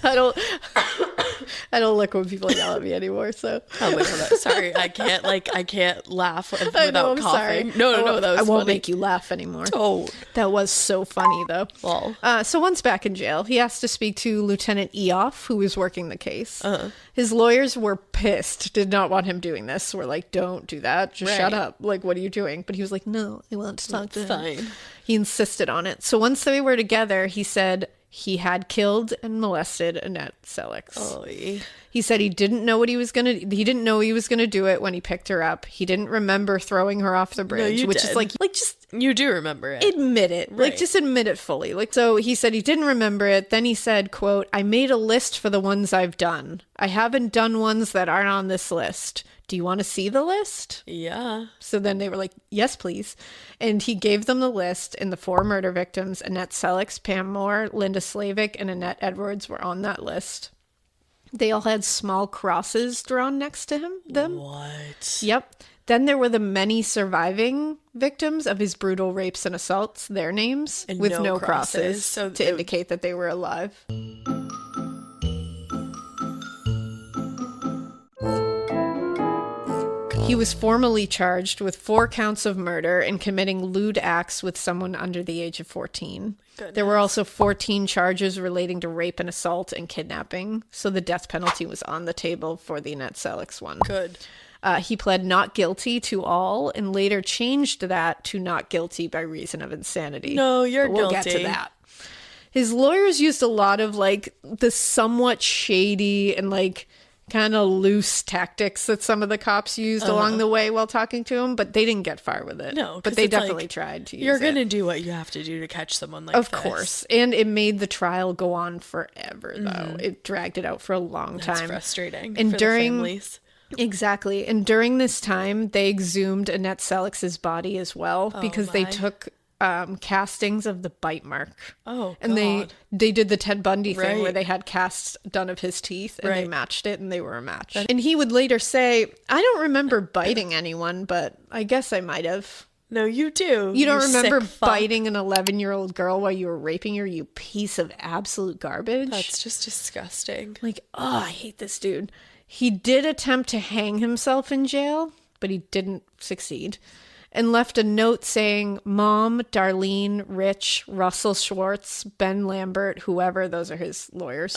I don't look when people yell at me anymore. So Oh my God, sorry, I can't laugh without I know, I'm coughing. sorry. No, that was I won't funny. make you laugh anymore. Oh, That was so funny though. Lol. So once back in jail, he asked to speak to Lieutenant Eoff, who was working the case. His lawyers were pissed, did not want him doing this. Were like, don't do that. Just shut Right. up. Like, what are you doing? But he was like, no, I want to talk to him. fine. He insisted on it. So once they were together, he said he had killed and molested Annette Selix. Oy. He said he didn't know he was gonna do it when he picked her up. He didn't remember throwing her off the bridge, you which did. is like just You do remember it. admit it. Like, Right. just admit it fully. Like, so he said he didn't remember it. Then he said, quote, I made a list for the ones I've done. I haven't done ones that aren't on this list. Do you want to see the list? Yeah. So then they were like, yes, please. And he gave them the list, and the 4 murder victims, Annette Selix, Pam Moore, Linda Slavic, and Annette Edwards, were on that list. They all had small crosses drawn next to them. What? Yep. Then there were the many surviving victims of his brutal rapes and assaults, their names, And with no no crosses. crosses, So to indicate that they were alive. He was formally charged with 4 counts of murder and committing lewd acts with someone under the age of 14. There were also 14 charges relating to rape and assault and kidnapping, so the death penalty was on the table for the Annette Selix one. Good. He pled not guilty to all and later changed that to not guilty by reason of insanity. No, you're But we'll guilty. get to that. His lawyers used a lot of like the somewhat shady and like kind of loose tactics that some of the cops used along the way while talking to him, but they didn't get far with it. No, 'cause but they it's definitely like, tried to use You're it. going to do what you have to do to catch someone like Of this. course. And it made the trial go on forever, though. It dragged it out for a long That's time. frustrating And for during the families. Exactly. And during this time, they exhumed Annette Selix's body as well because they my. took castings of the bite mark. Oh, And God. they did the Ted Bundy thing where Right. they had casts done of his teeth and they Right. matched it and they were a match. And he would later say, I don't remember biting anyone, but I guess I might have. No, you do. You don't remember sick fuck. biting an 11-year-old girl while you were raping her, you piece of absolute garbage? That's just disgusting. Like, oh, I hate this dude. He did attempt to hang himself in jail, but he didn't succeed. And left a note saying, Mom, Darlene, Rich, Russell Schwartz, Ben Lambert, whoever, those are his lawyers.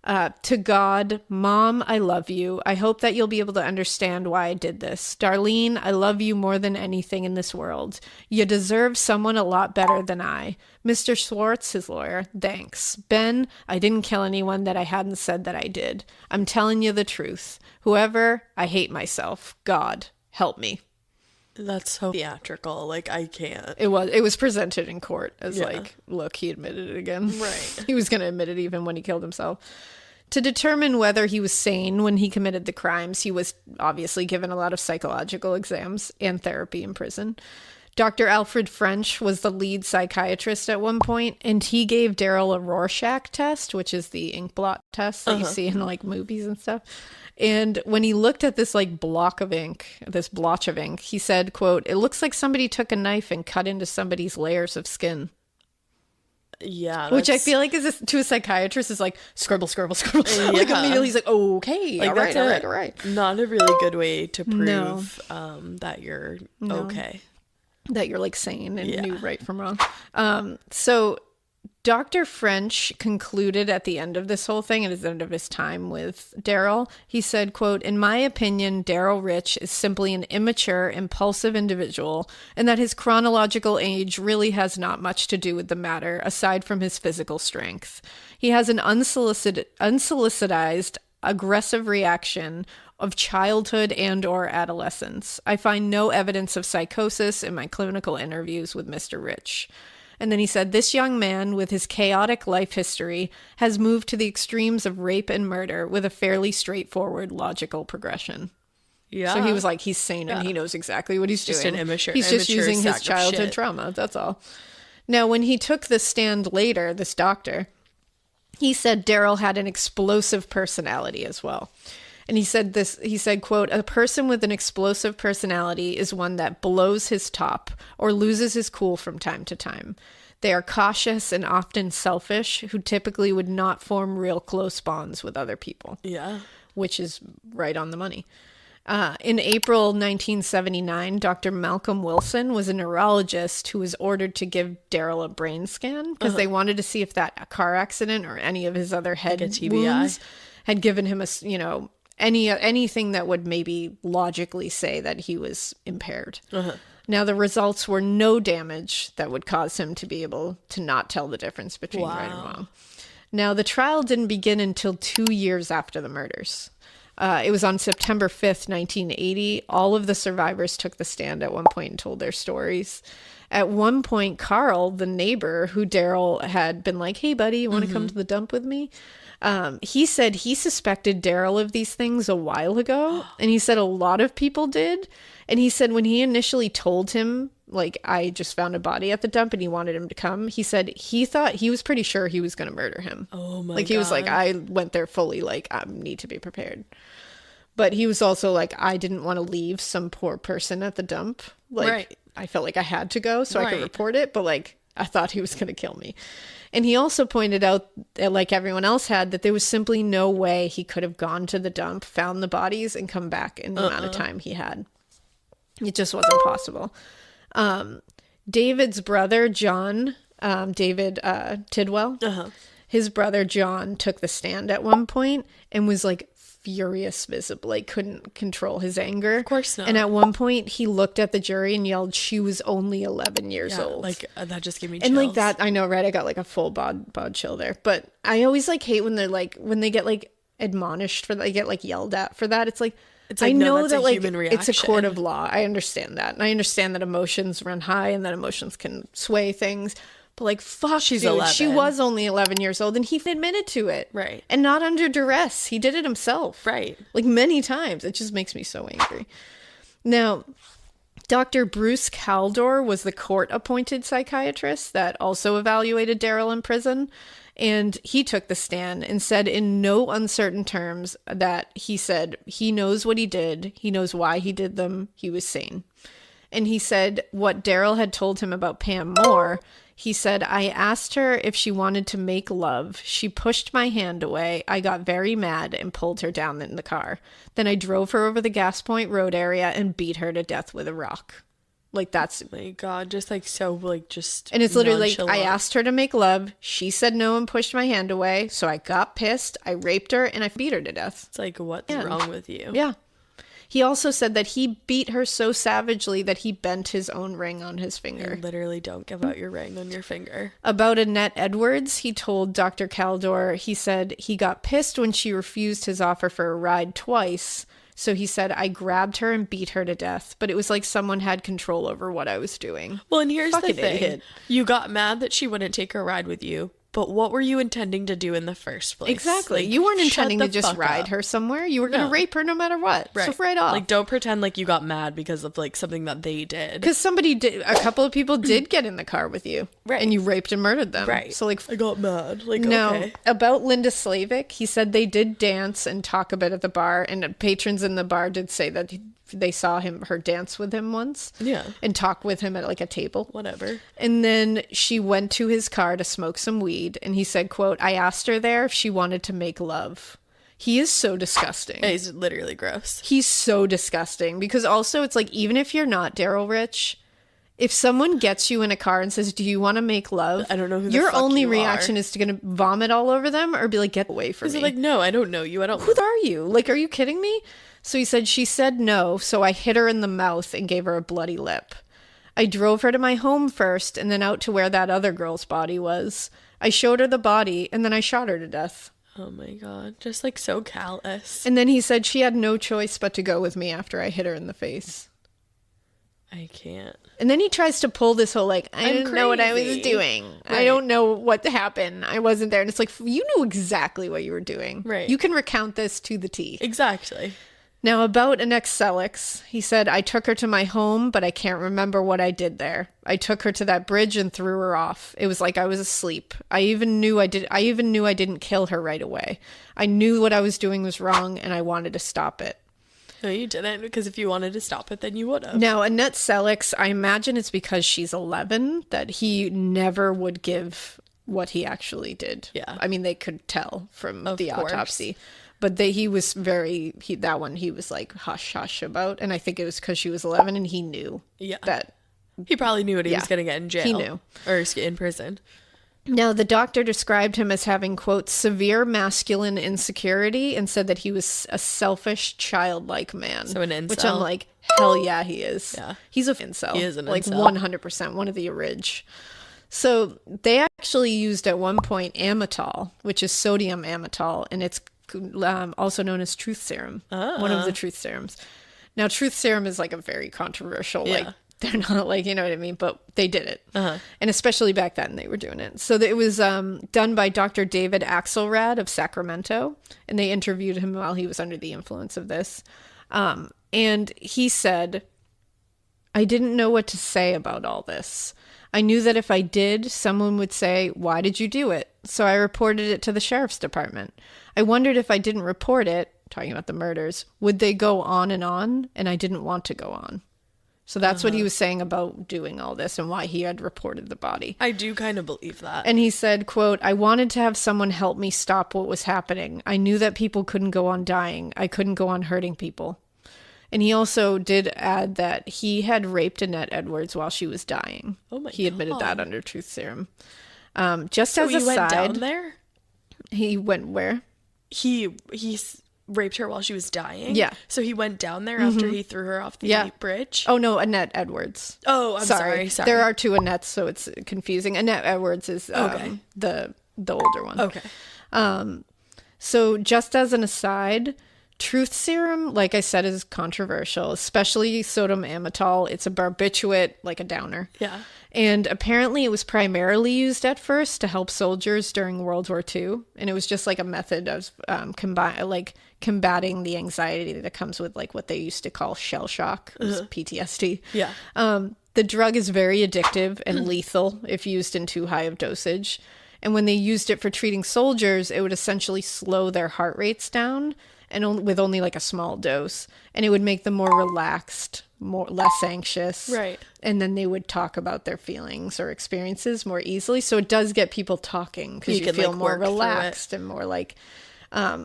To God, Mom, I love you. I hope that you'll be able to understand why I did this. Darlene, I love you more than anything in this world. You deserve someone a lot better than I. Mr. Schwartz, his lawyer, thanks. Ben, I didn't kill anyone that I hadn't said that I did. I'm telling you the truth. Whoever, I hate myself. God, help me. That's so theatrical. Like, I can't. It was presented in court as Yeah. like, look, he admitted it again. Right. He was going to admit it even when he killed himself. To determine whether he was sane when he committed the crimes, he was obviously given a lot of psychological exams and therapy in prison. Dr. Alfred French was the lead psychiatrist at one point, and he gave Darrell a Rorschach test, which is the ink blot test that you see in like movies and stuff. And when he looked at this like blotch of ink, he said, quote, "It looks like somebody took a knife and cut into somebody's layers of skin." Yeah. Which I that's- feel like to a psychiatrist is like scribble. Like Yeah. immediately he's like, okay, like, all right. that's not a really good way to No. prove that you're No. okay. That you're like sane and Yeah. knew right from wrong. So Dr. French concluded at the end of this whole thing, at the end of his time with Darrell, he said, quote, "In my opinion, Darrell Rich is simply an immature, impulsive individual, and that his chronological age really has not much to do with the matter, aside from his physical strength. He has an unsolicited, aggressive reaction of childhood and or adolescence. I find no evidence of psychosis in my clinical interviews with Mr. Rich." And then he said, "This young man, with his chaotic life history, has moved to the extremes of rape and murder with a fairly straightforward logical progression." Yeah. So he was like, he's sane and he knows exactly what he's Just doing. an immature- He's just immature using his sack of childhood shit. trauma. That's all. Now, when he took the stand later, this doctor, he said Darrell had an explosive personality as well. And he said, quote, "A person with an explosive personality is one that blows his top or loses his cool from time to time. They are cautious and often selfish, who typically would not form real close bonds with other people." Yeah. Which is right on the money. In April 1979, Dr. Malcolm Wilson was a neurologist who was ordered to give Darrell a brain scan because they wanted to see if that car accident or any of his other head Like a TBI. wounds had given him anything that would maybe logically say that he was impaired. Now, the results were no damage that would cause him to be able to not tell the difference between right and wrong. Now, the trial didn't begin until 2 years after the murders. It was on September 5th, 1980. All of the survivors took the stand at one point and told their stories. At one point, Carl, the neighbor who Darrell had been like, "Hey, buddy, you want to come to the dump with me?" He said he suspected Darrell of these things a while ago, and he said a lot of people did. And he said when he initially told him, like, I just found a body at the dump and he wanted him to come, he said he thought he was pretty sure he was going to murder him. Oh my Like, he was like, God. I went there fully, like, I need to be prepared. But he was also like, I didn't want to leave some poor person at the dump. Like, Right. I felt like I had to go so I could Right. report it, but like, I thought he was going to kill me. And he also pointed out, that, like everyone else had, that there was simply no way he could have gone to the dump, found the bodies, and come back in the amount of time he had. It just wasn't possible. David's brother, John, David Tidwell, his brother John took the stand at one point and was like furious visibly, couldn't control his anger. Of course not. And at one point, he looked at the jury and yelled, "She was only 11 years old." Like, that just gave me chills. And like that, I know, right? I got like a full bod chill there. But I always like hate when they're like, when they get like admonished for that, they get like yelled at for that. It's like I no, know that's that a like human it's a court reaction. of law. I understand that. And I understand that emotions run high and that emotions can sway things. But like, fuck, She's dude, 11. she was only 11 years old and he admitted to it. Right. And not under duress. He did it himself. Right. Like many times. It just makes me so angry. Now, Dr. Bruce Caldor was the court-appointed psychiatrist that also evaluated Darrell in prison. And he took the stand and said in no uncertain terms that he said he knows what he did. He knows why he did them. He was sane. And he said what Darrell had told him about Pam Moore. He said, "I asked her if she wanted to make love. She pushed my hand away. I got very mad and pulled her down in the car. Then I drove her over the Gas Point Road area and beat her to death with a rock." Like, that's... Oh my God, just like so, like, just. And it's literally like, nonchalant. I asked her to make love. She said no and pushed my hand away. So I got pissed. I raped her and I beat her to death. It's like, what's Yeah. wrong with you? Yeah. He also said that he beat her so savagely that he bent his own ring on his finger. You literally don't give out your ring on your finger. About Annette Edwards, he told Dr. Caldor, he said he got pissed when she refused his offer for a ride twice. So he said, I grabbed her and beat her to death, but it was like someone had control over what I was doing. Well, and here's the Fucking thing. idiot. You got mad that she wouldn't take a ride with you, but what were you intending to do in the first place? Exactly. Like, You weren't shut intending the to just fuck ride up. her somewhere. You were going to No. rape her no matter what. Right. So right off. Like, don't pretend like you got mad because of like something that they did. Because a couple of people did get in the car with you. Right. And you raped and murdered them. Right. So like, I got mad. Like, no. okay. About Linda Slavic, he said they did dance and talk a bit at the bar, and patrons in the bar did say that they saw her dance with him once. Yeah. And talk with him at like a table. Whatever. And then she went to his car to smoke some weed, and he said, quote, I asked her there if she wanted to make love. He is so disgusting. Yeah, he's literally gross. He's so disgusting. Because also, it's like, even if you're not Darrell Rich, if someone gets you in a car and says, do you want to make love? I don't know who the your fuck only you reaction are. is to gonna vomit all over them or be like, get away from Is me. it like, no, I don't know you. I don't. Who are you? Like, are you kidding me? So he said, she said no, so I hit her in the mouth and gave her a bloody lip. I drove her to my home first and then out to where that other girl's body was. I showed her the body and then I shot her to death. Oh my God. Just like so callous. And then he said she had no choice but to go with me after I hit her in the face. I can't. And then he tries to pull this whole like, I I'm didn't know what I was crazy. doing. I Right. don't know what happened. I wasn't there. And it's like, you knew exactly what you were doing. Right. You can recount this to the T. Exactly. Now, about Annette Selix, he said, I took her to my home, but I can't remember what I did there. I took her to that bridge and threw her off. It was like I was asleep. I even knew I didn't kill her right away. I knew what I was doing was wrong, and I wanted to stop it. No, you didn't, because if you wanted to stop it, then you would have. Now, Annette Selix, I imagine it's because she's 11 that he never would give what he actually did. Yeah. I mean, they could tell from Of the course. autopsy. But he was that one he was like hush hush about. And I think it was because she was 11 and he knew Yeah. that. He probably knew what he Yeah. was going to get in jail. He knew. Or in prison. Now, the doctor described him as having, quote, severe masculine insecurity and said that he was a selfish, childlike man. So an incel. Which I'm like, hell yeah, he is. Yeah. He's a incel. He is an like incel. 100%, one of the orig. So they actually used at one point amytal, which is sodium amytal, and it's also known as truth serum. One of the truth serums. Now, truth serum is like a very controversial, like, Yeah. they're not like, you know what I mean? But they did it. And especially back then, they were doing it. So it was done by Dr. David Axelrad of Sacramento. And they interviewed him while he was under the influence of this. And he said, I didn't know what to say about all this. I knew that if I did, someone would say, why did you do it? So I reported it to the sheriff's department. I wondered if I didn't report it, talking about the murders, would they go on? And I didn't want to go on. So that's what he was saying about doing all this and why he had reported the body. I do kind of believe that. And he said, quote, I wanted to have someone help me stop what was happening. I knew that people couldn't go on dying. I couldn't go on hurting people. And he also did add that he had raped Annette Edwards while she was dying. Oh my He admitted God. that under truth serum. Just So as he a went side, down there? he went where? He raped her while she was dying. Yeah. So he went down there after he threw her off the bridge. Oh no, Annette Edwards. Oh, I'm sorry. There are two Annettes, so it's confusing. Annette Edwards is the older one. Okay. So just as an aside, truth serum, like I said, is controversial, especially sodium amytal. It's a barbiturate, like a downer. Yeah. And apparently it was primarily used at first to help soldiers during World War II. And it was just like a method of combating the anxiety that comes with like what they used to call shell shock, PTSD. Yeah. The drug is very addictive and lethal if used in too high of dosage. And when they used it for treating soldiers, it would essentially slow their heart rates down and with only like a small dose. And it would make them more relaxed, less anxious. Right. And then they would talk about their feelings or experiences more easily. So it does get people talking because you feel like, more relaxed and more like...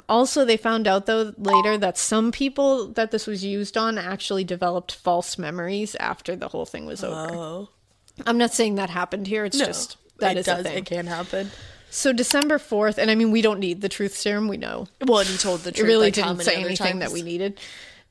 also, they found out, though, later that some people that this was used on actually developed false memories after the whole thing was over. Oh. I'm not saying that happened here. It's just that is a thing. It can happen. So December 4th, and I mean, we don't need the truth serum. We know. Well, and he told the truth. It really like, didn't say anything that we needed.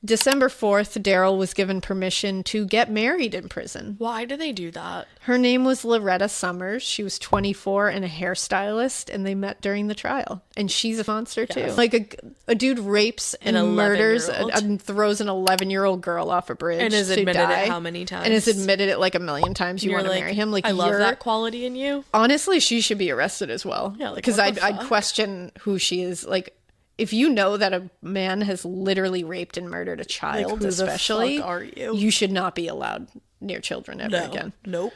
December 4th, Darrell was given permission to get married in prison. Why do they do that? Her name was Loretta Summers. She was 24 and a hairstylist, and they met during the trial. And she's a monster, too. Like, a dude rapes and murders and throws an 11-year-old girl off a bridge and has admitted it how many times? And has admitted it like a million times. You want to marry him? Like, I love that quality in you. Honestly, she should be arrested as well. Yeah, because I'd question who she is. Like, if you know that a man has literally raped and murdered a child, like, especially, the fuck are you? You should not be allowed near children ever again. Nope.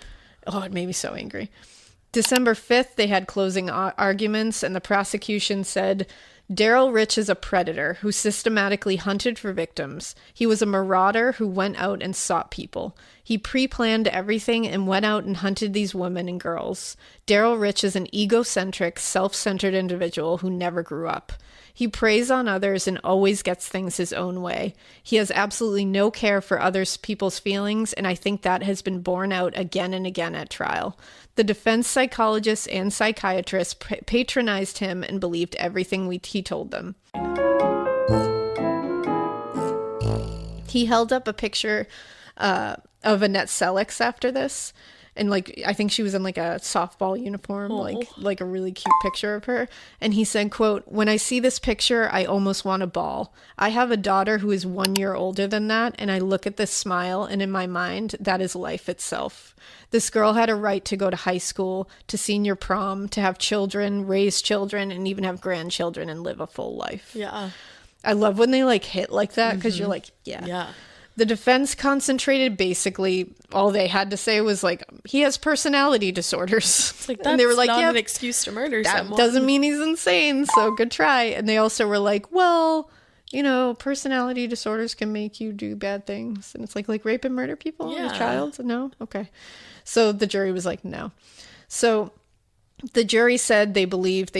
Oh, it made me so angry. December 5th, they had closing arguments, and the prosecution said, Darrell Rich is a predator who systematically hunted for victims. He was a marauder who went out and sought people. He pre-planned everything and went out and hunted these women and girls. Darrell Rich is an egocentric, self-centered individual who never grew up. He preys on others and always gets things his own way. He has absolutely no care for people's feelings, and I think that has been borne out again and again at trial. The defense psychologists and psychiatrists patronized him and believed everything he told them. He held up a picture of Annette Sellex after this. And like, I think she was in like a softball uniform, like a really cute picture of her. And he said, quote, "When I see this picture, I almost want to bawl. I have a daughter who is 1 year older than that. And I look at this smile and in my mind, that is life itself. This girl had a right to go to high school, to senior prom, to have children, raise children, and even have grandchildren and live a full life." Yeah. I love when they like hit like that because you're like, yeah. Yeah. The defense concentrated, basically, all they had to say was like, he has personality disorders. It's like, that's and they were like, not yeah, an excuse to murder someone. That doesn't mean he's insane, so good try. And they also were like, well, you know, personality disorders can make you do bad things. And it's like rape and murder people as a child? No? Okay. So the jury was like, no. So the jury said they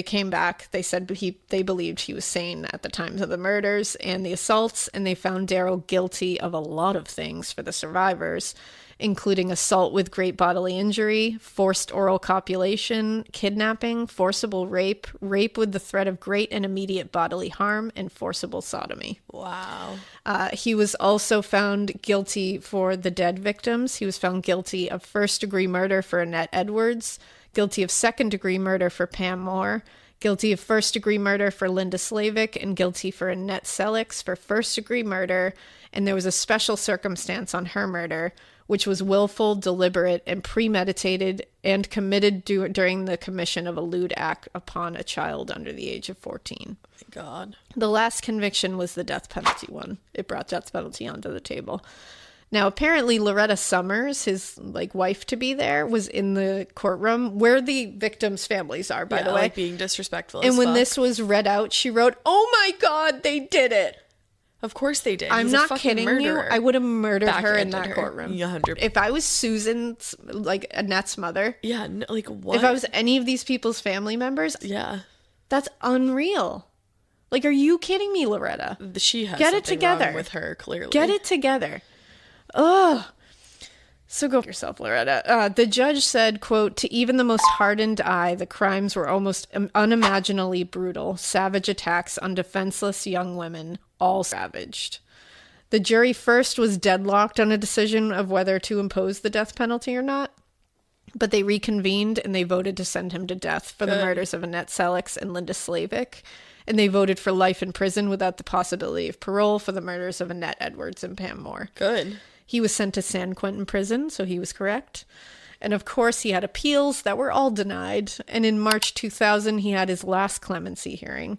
came back, they said they believed he was sane at the times of the murders and the assaults, and they found Darrell guilty of a lot of things for the survivors, including assault with great bodily injury, forced oral copulation, kidnapping, forcible rape, rape with the threat of great and immediate bodily harm, and forcible sodomy. Wow. He was also found guilty for the dead victims. He was found guilty of first-degree murder for Annette Edwards, guilty of second-degree murder for Pam Moore, guilty of first-degree murder for Linda Slavic, and guilty for Annette Sellex for first-degree murder. And there was a special circumstance on her murder, which was willful, deliberate, and premeditated, and committed during the commission of a lewd act upon a child under the age of 14. Oh my God. The last conviction was the death penalty one. It brought death penalty onto the table. Now, apparently, Loretta Summers, his wife-to-be there, was in the courtroom where the victims' families are, by the way. Like being disrespectful and as when fuck. this was read out, she wrote, "Oh my God, they did it." Of course they did. I'm He's a not fucking kidding murderer. you. I would have murdered her in Backhanded that her. courtroom. 100%. If I was Susan's, Annette's mother. Yeah, no, like what? If I was any of these people's family members. Yeah. That's unreal. Like, are you kidding me, Loretta? She has Get it something together wrong with her, clearly. Get it together. Ugh. So go for yourself, Loretta. The judge said, quote, "To even the most hardened eye, the crimes were almost unimaginably brutal. Savage attacks on defenseless young women, all savaged." The jury first was deadlocked on a decision of whether to impose the death penalty or not, but they reconvened and they voted to send him to death for the murders of Annette Selix and Linda Slavik, and they voted for life in prison without the possibility of parole for the murders of Annette Edwards and Pam Moore. Good. He was sent to San Quentin prison, so he was correct. And of course, he had appeals that were all denied. And in March 2000, he had his last clemency hearing.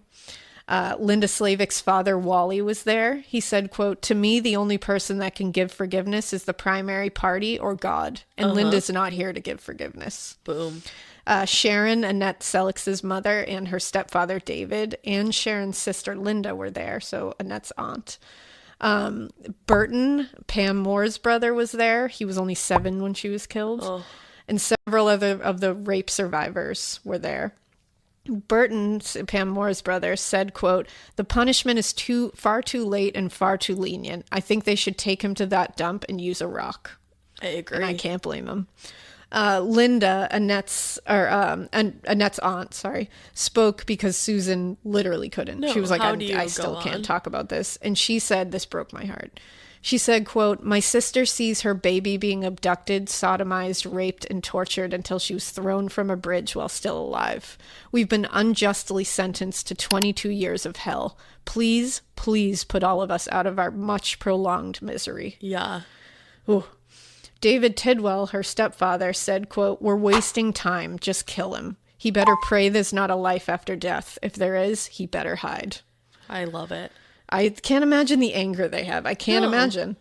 Linda Slavik's father, Wally, was there. He said, quote, "To me, the only person that can give forgiveness is the primary party or God. And Linda's not here to give forgiveness." Boom. Sharon, Annette Selix's mother, and her stepfather, David, and Sharon's sister, Linda, were there. So Annette's aunt. Burton, Pam Moore's brother, was there. He was only 7 when she was killed. And several other of the rape survivors were there. Burton, Pam Moore's brother, said, quote, "The punishment is far too late and far too lenient. I think they should take him to that dump and use a rock." I agree. And I can't blame him. Linda, Annette's aunt, spoke because Susan literally couldn't. No, she was like, how do you I go still on? can't talk about this. And she said, this broke my heart. She said, quote, "My sister sees her baby being abducted, sodomized, raped, and tortured until she was thrown from a bridge while still alive. We've been unjustly sentenced to 22 years of hell. Please, please put all of us out of our much prolonged misery." Yeah. Ooh. David Tidwell, her stepfather, said, quote, "We're wasting time. Just kill him. He better pray there's not a life after death. If there is, he better hide." I love it. I can't imagine the anger they have. I can't No. imagine.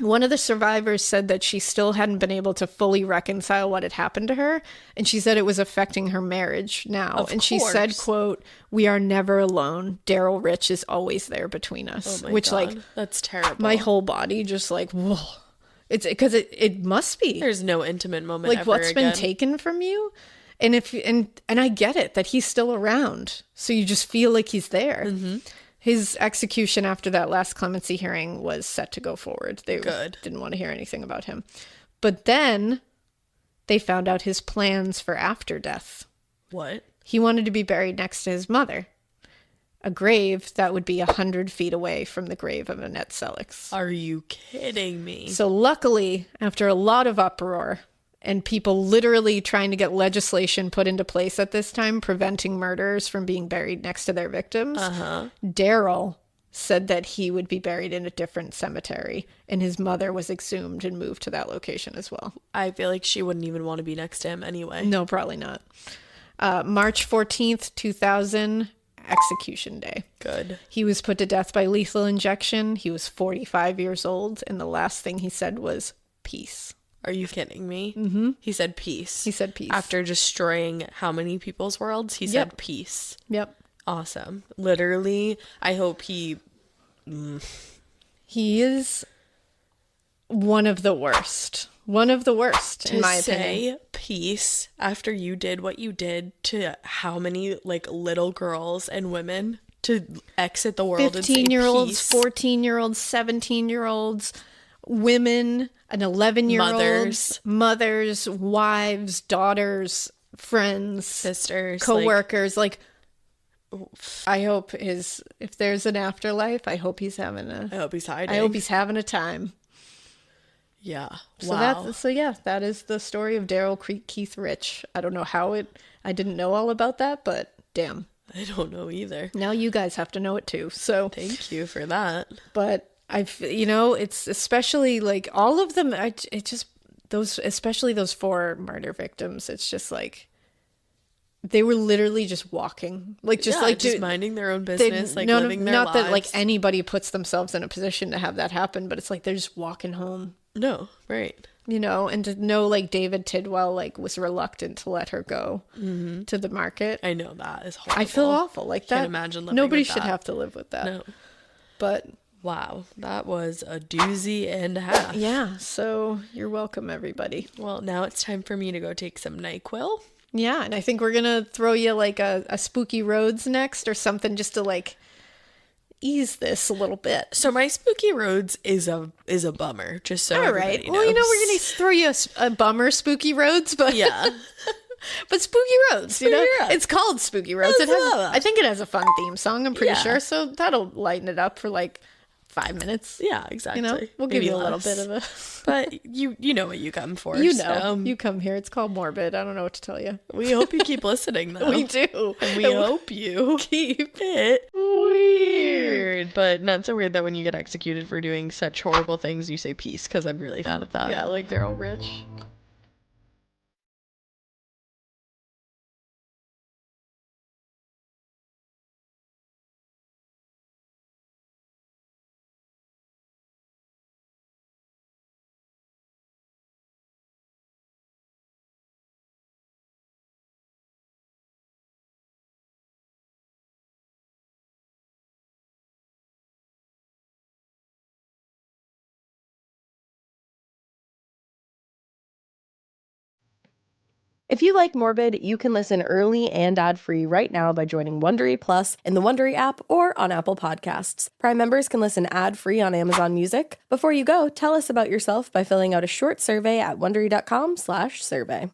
One of the survivors said that she still hadn't been able to fully reconcile what had happened to her, and she said it was affecting her marriage now. Of and she said, course. quote, "We are never alone. Darrell Rich is always there between us." Oh my Which, God. like, That's terrible. my whole body just like, whoa. It's because it must be. There's no intimate moment Like, ever what's again. been taken from you? And I get it that he's still around, so you just feel like he's there. Mm-hmm. His execution after that last clemency hearing was set to go forward. They Good. didn't want to hear anything about him. But then they found out his plans for after death. What? He wanted to be buried next to his mother, a grave that would be 100 feet away from the grave of Annette Selix. Are you kidding me? So luckily, after a lot of uproar and people literally trying to get legislation put into place at this time, preventing murderers from being buried next to their victims, Darrell said that he would be buried in a different cemetery, and his mother was exhumed and moved to that location as well. I feel like she wouldn't even want to be next to him anyway. No, probably not. March 14th, 2000, execution day. Good. He was put to death by lethal injection. He was 45 years old, and the last thing he said was, "Peace." Are you kidding me? Mm-hmm. He said peace. He said peace. After destroying how many people's worlds? He said peace. Yep. Awesome. Literally, I hope he... He is one of the worst. One of the worst, in my opinion. To say peace after you did what you did to how many, like, little girls and women to exit the world and say 15-year-olds, peace. 14-year-olds, 17-year-olds, women, an 11-year-old, mothers, wives, daughters, friends, Sisters. co-workers. I hope if there's an afterlife, I hope he's having I hope he's hiding. I hope he's having a time. Yeah. So Wow. that is the story of Darrell Keith Rich. I don't know how I didn't know all about that, but damn. I don't know either. Now you guys have to know it too. So Thank you for that. but it's especially like all of them. Especially those 4 murder victims. It's just like they were literally just walking, just minding their own business, living their lives. Not that like anybody puts themselves in a position to have that happen, but it's like they're just walking home. No, right. And to know like David Tidwell was reluctant to let her go to the market. I know that is horrible. I feel awful like that. Can't imagine living Nobody with should that. have to live with that. No. But Wow, that was a doozy and a half. yeah, so you're welcome, everybody. Well, now it's time for me to go take some NyQuil. Yeah, and I think we're gonna throw you like a spooky roads next or something just to ease this a little bit. So my spooky roads is a bummer, just so All right. everybody Well, you know, knows. we're going to throw you a bummer spooky roads, but Yeah. but spooky roads, you know? Spooky roads. It's called Spooky Roads. I love that. I think it has a fun theme song, I'm pretty Yeah. sure, so that'll lighten it up for like 5 minutes. Yeah, exactly. You know, we'll give Maybe you a little less. bit of a... But you know what you come for. You know, so you come here. It's called Morbid. I don't know what to tell you. we hope you keep listening, though. We do. And we hope you keep it weird. But not so weird that when you get executed for doing such horrible things, you say peace, because I'm really fan of that. Yeah, like Darrell Rich. If you like Morbid, you can listen early and ad-free right now by joining Wondery Plus in the Wondery app or on Apple Podcasts. Prime members can listen ad-free on Amazon Music. Before you go, tell us about yourself by filling out a short survey at Wondery.com/survey.